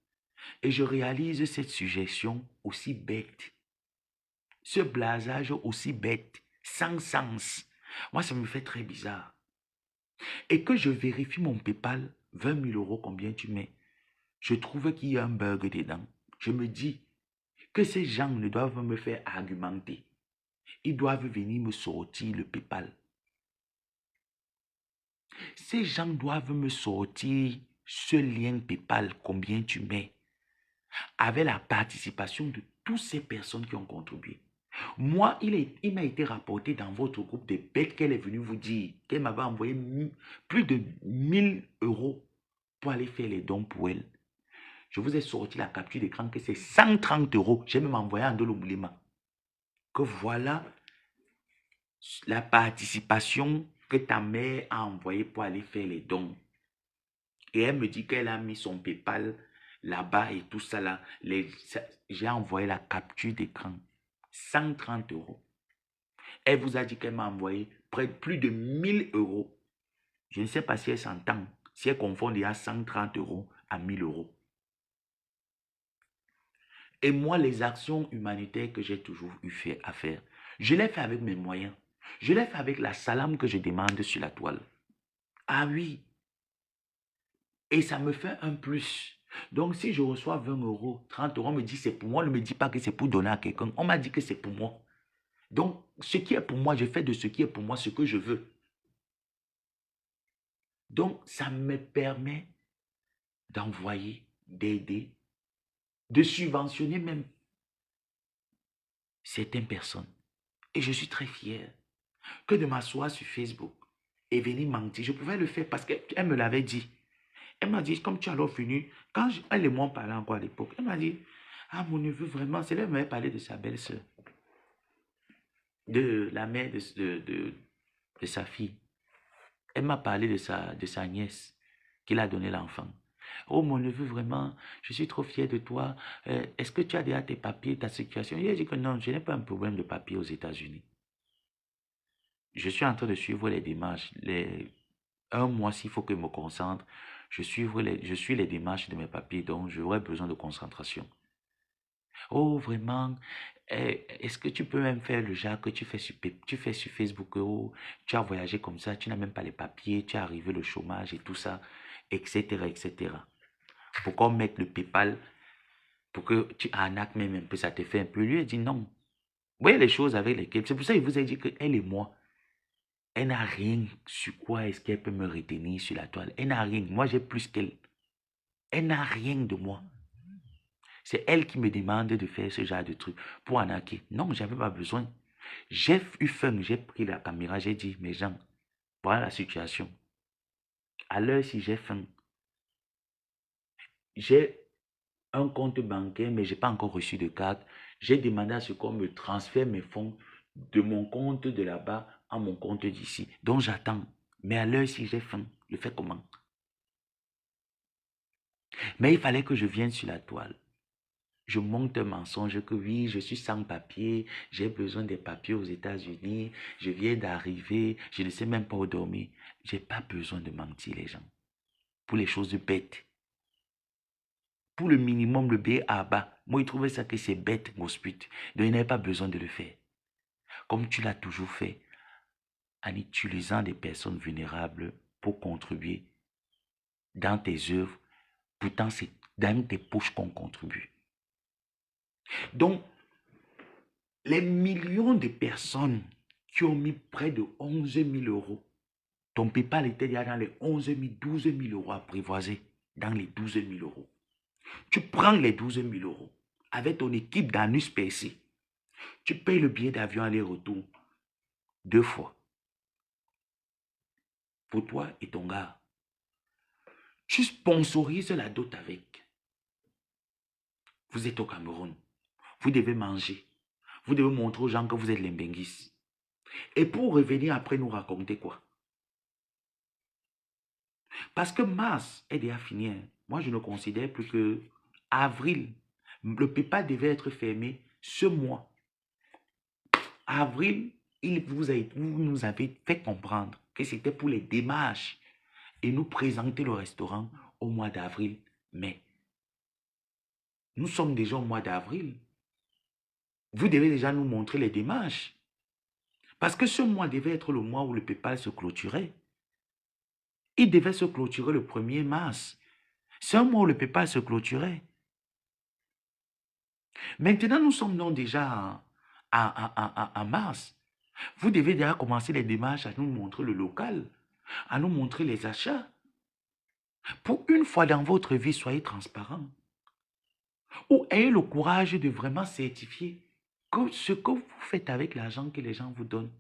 et je réalise cette suggestion aussi bête, ce blasage aussi bête, sans sens. Moi, ça me fait très bizarre. Et que je vérifie mon PayPal, 20 000 € combien tu mets, je trouve qu'il y a un bug dedans. Je me dis que ces gens ne doivent me faire argumenter. Ils doivent venir me sortir le PayPal. Ces gens doivent me sortir ce lien PayPal, combien tu mets, avec la participation de toutes ces personnes qui ont contribué. Moi, il m'a été rapporté dans votre groupe de bêtes qu'elle est venue vous dire qu'elle m'avait envoyé plus de 1000 € pour aller faire les dons pour elle. Je vous ai sorti la capture d'écran que c'est 130 €. J'ai même envoyé un dollar moulema. Que voilà la participation que ta mère a envoyée pour aller faire les dons. Et elle me dit qu'elle a mis son PayPal là-bas et tout ça là. J'ai envoyé la capture d'écran. 130 €. Elle vous a dit qu'elle m'a envoyé plus de 1000 €. Je ne sais pas si elle s'entend, si elle confond déjà 130 € à 1000 €. Et moi, les actions humanitaires que j'ai toujours eu à faire, je l'ai fait avec mes moyens. Je l'ai fait avec la salame que je demande sur la toile. Ah oui. Et ça me fait un plus. Donc, si je reçois 20 €, 30 €, on me dit c'est pour moi. On ne me dit pas que c'est pour donner à quelqu'un. On m'a dit que c'est pour moi. Donc, ce qui est pour moi, je fais de ce qui est pour moi ce que je veux. Donc, ça me permet d'envoyer, d'aider, de subventionner même certaines personnes. Et je suis très fier que de m'asseoir sur Facebook et venir mentir. Je pouvais le faire parce qu'elle me l'avait dit. Elle m'a dit, comme tu es alors venu, quand elle et moi on parlait encore à l'époque, elle m'a dit, ah mon neveu, vraiment, c'est là, elle m'avait parlé de sa belle-sœur, de la mère de sa fille. Elle m'a parlé de sa nièce, qu'il a donné l'enfant. Oh mon neveu, vraiment, je suis trop fier de toi. Est-ce que tu as déjà tes papiers, ta situation? Il a dit que non, je n'ai pas un problème de papier aux États-Unis. Je suis en train de suivre les démarches. Un mois, s'il faut que je me concentre, je suis les démarches de mes papiers, donc j'aurais besoin de concentration. Oh, vraiment, est-ce que tu peux même faire le genre que tu fais sur Facebook, oh, tu as voyagé comme ça, tu n'as même pas les papiers, tu as arrivé le chômage et tout ça, etc., etc. Pourquoi mettre le PayPal pour que tu arnaques même un peu, ça te fait un peu. Lui, il dit non. Vous voyez les choses avec lesquelles. C'est pour ça qu'il vous a dit qu'elle et moi, elle n'a rien sur quoi est-ce qu'elle peut me retenir sur la toile. Elle n'a rien. Moi, j'ai plus qu'elle. Elle n'a rien de moi. C'est elle qui me demande de faire ce genre de truc pour arnaquer. Non, j'avais pas besoin. J'ai eu faim, j'ai pris la caméra, j'ai dit, mes gens, voilà la situation. À l'heure, si j'ai faim, j'ai un compte bancaire, mais je n'ai pas encore reçu de carte. J'ai demandé à ce qu'on me transfère mes fonds de mon compte de là-bas à mon compte d'ici. Donc j'attends. Mais à l'heure, si j'ai faim, je fais comment? Mais il fallait que je vienne sur la toile. Je monte un mensonge que oui, je suis sans papier, j'ai besoin des papiers aux États-Unis, je viens d'arriver, je ne sais même pas où dormir. Je n'ai pas besoin de mentir les gens. Pour les choses bêtes. Pour le minimum, le B à bas. Moi, il trouvait ça que c'est bête, Gosput. Donc, il n'avait pas besoin de le faire. Comme tu l'as toujours fait, en utilisant des personnes vulnérables pour contribuer dans tes œuvres. Pourtant, c'est dans tes poches qu'on contribue. Donc, les millions de personnes qui ont mis près de 11 000 euros, ton PayPal était déjà dans les 11 000, 12 000 euros apprivoisés, dans les 12 000 euros. Tu prends les 12 000 euros avec ton équipe d'Anus PC. Tu payes le billet d'avion aller-retour 2 fois. Pour toi et ton gars. Tu sponsorises la dot avec. Vous êtes au Cameroun. Vous devez manger. Vous devez montrer aux gens que vous êtes les Mbenguis. Et pour revenir après nous raconter quoi? Parce que mars est déjà fini. Moi, je ne considère plus que avril. Le PayPal devait être fermé ce mois. Avril, vous nous avez fait comprendre que c'était pour les démarches et nous présenter le restaurant au mois d'avril. Mais nous sommes déjà au mois d'avril. Vous devez déjà nous montrer les démarches. Parce que ce mois devait être le mois où le PayPal se clôturait. Il devait se clôturer le 1er mars. C'est un mois où le PayPal se clôturait. Maintenant, nous sommes donc déjà en mars. Vous devez déjà commencer les démarches à nous montrer le local, à nous montrer les achats. Pour une fois dans votre vie, soyez transparent. Ou ayez le courage de vraiment certifier que ce que vous faites avec l'argent que les gens vous donnent,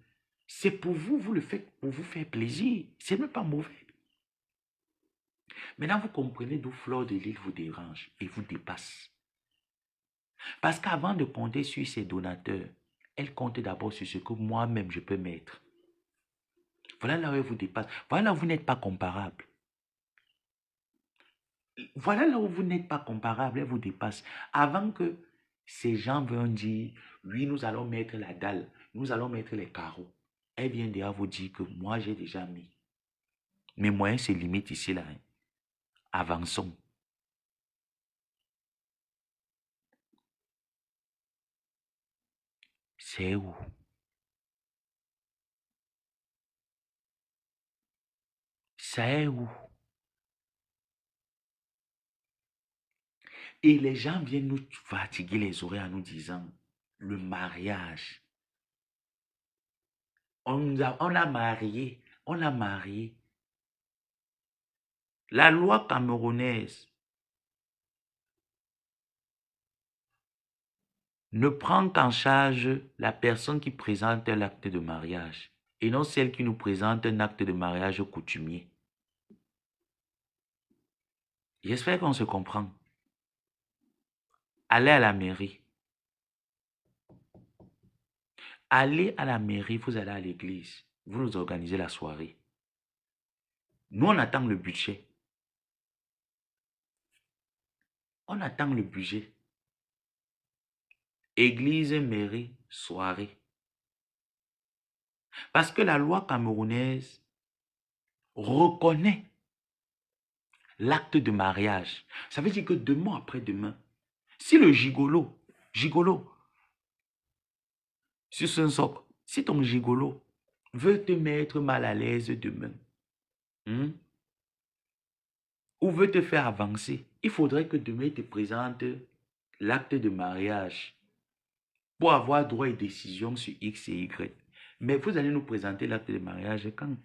c'est pour vous, vous le faites pour vous faire plaisir. C'est même pas mauvais. Maintenant, vous comprenez d'où Fleur de Lys vous dérange et vous dépasse. Parce qu'avant de compter sur ses donateurs, elle compte d'abord sur ce que moi-même je peux mettre. Voilà là où elle vous dépasse. Voilà là où vous n'êtes pas comparable. Voilà là où vous n'êtes pas comparable, elle vous dépasse. Avant que ces gens viennent dire, oui, nous allons mettre la dalle, nous allons mettre les carreaux. Elle vient déjà vous dire que moi, j'ai déjà mis. Mes moyens se limitent ici, là. Avançons. C'est où? C'est où? Et les gens viennent nous fatiguer les oreilles en nous disant, le mariage. On a marié, on a marié. La loi camerounaise ne prend qu'en charge la personne qui présente l'acte de mariage et non celle qui nous présente un acte de mariage coutumier. J'espère qu'on se comprend. Allez à la mairie. Allez à la mairie, vous allez à l'église. Vous nous organisez la soirée. Nous, on attend le budget. On attend le budget. Église, mairie, soirée. Parce que la loi camerounaise reconnaît l'acte de mariage. Ça veut dire que demain après-demain, si le gigolo, sur ce socle, si ton gigolo veut te mettre mal à l'aise demain, ou veut te faire avancer, il faudrait que demain il te présente l'acte de mariage pour avoir droit et décision sur X et Y. Mais vous allez nous présenter l'acte de mariage quand?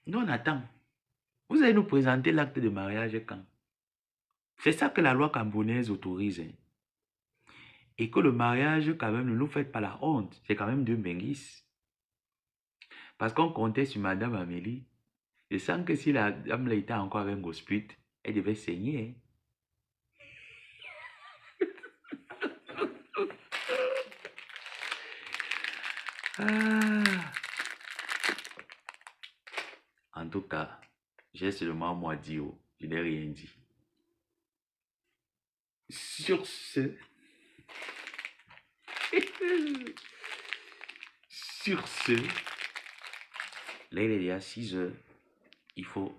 Nous, on attend. Vous allez nous présenter l'acte de mariage quand? C'est ça que la loi camerounaise autorise. Et que le mariage, quand même, ne nous faites pas la honte. C'est quand même deux menguis. Parce qu'on comptait sur Madame Amélie. Je sens que si la dame là était encore avec un gospel, elle devait saigner. Ah. En tout cas, j'ai seulement moi dit, oh, je n'ai rien dit. Sur ce, sur ce, là il est déjà 6 heures, il faut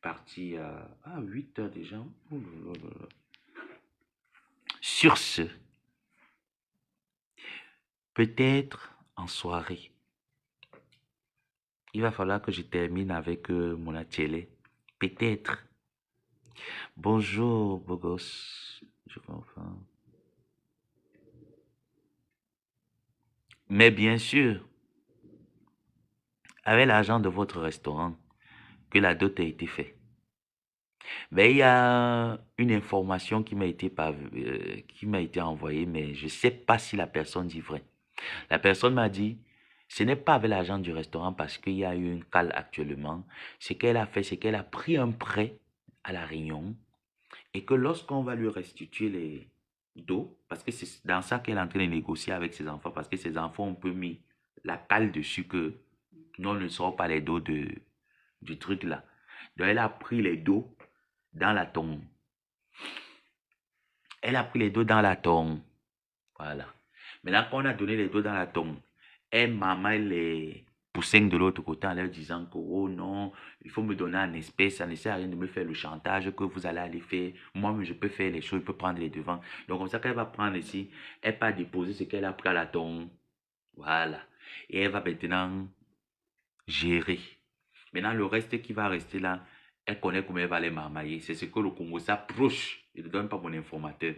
partir à 8 heures déjà. Sur ce, peut-être en soirée, il va falloir que je termine avec mon atelier. Peut-être. Bonjour, beau gosse. Je comprends. Mais bien sûr, avec l'argent de votre restaurant, que la dot a été faite. Mais il y a une information qui m'a été envoyée, mais je ne sais pas si la personne dit vrai. La personne m'a dit, ce n'est pas avec l'argent du restaurant parce qu'il y a eu une cale actuellement. Ce qu'elle a fait, c'est qu'elle a pris un prêt à la Réunion et que lorsqu'on va lui restituer les dos, parce que c'est dans ça qu'elle est en train de négocier avec ses enfants, parce que ses enfants ont peu mis la cale dessus que non, ne seront pas les dos du truc là. Donc elle a pris les dos dans la tombe. Elle a pris les dos dans la tombe. Voilà. Maintenant qu'on a donné les dos dans la tombe, elle maman les poussins de l'autre côté en leur disant que oh non, il faut me donner en espèce, ça ne sert à rien de me faire le chantage que vous allez aller faire. Moi, je peux faire les choses, je peux prendre les devants. Donc comme ça qu'elle va prendre ici, elle va déposer ce qu'elle a pris à la tombe. Voilà. Et elle va maintenant gérer. Maintenant, le reste qui va rester là, elle connaît comment elle va les marmailler. C'est ce que le Congo s'approche. Je ne donne pas mon informateur.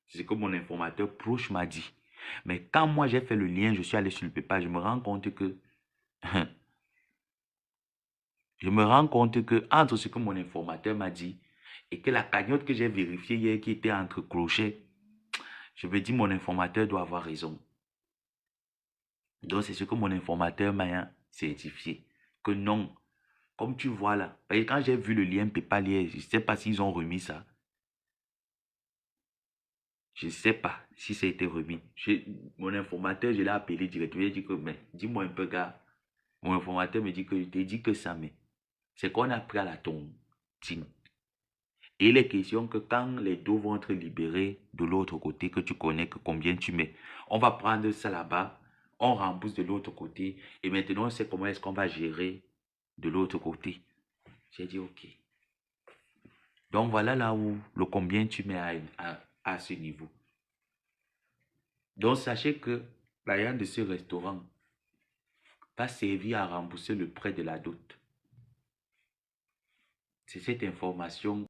C'est ce que mon informateur proche m'a dit. Mais quand moi j'ai fait le lien, je suis allé sur le PayPal, je me rends compte que entre ce que mon informateur m'a dit et que la cagnotte que j'ai vérifiée hier qui était entre clochers, je me dis mon informateur doit avoir raison. Donc c'est ce que mon informateur m'a certifié. Que non, comme tu vois là, parce que quand j'ai vu le lien PayPal hier, je ne sais pas s'ils ont remis ça. Je ne sais pas si ça a été remis. Mon informateur, je l'ai appelé directement. Il dit que, mais dis-moi un peu, gars. Mon informateur me dit que je t'ai dit que ça, mais c'est qu'on a pris à la tontine. Et il est question que quand les dos vont être libérés de l'autre côté, que tu connais que combien tu mets, on va prendre ça là-bas, on rembourse de l'autre côté, et maintenant on sait comment est-ce qu'on va gérer de l'autre côté. J'ai dit ok. Donc voilà là où le combien tu mets à ce niveau. Donc sachez que l'ayant de ce restaurant va servir à rembourser le prêt de la dot. C'est cette information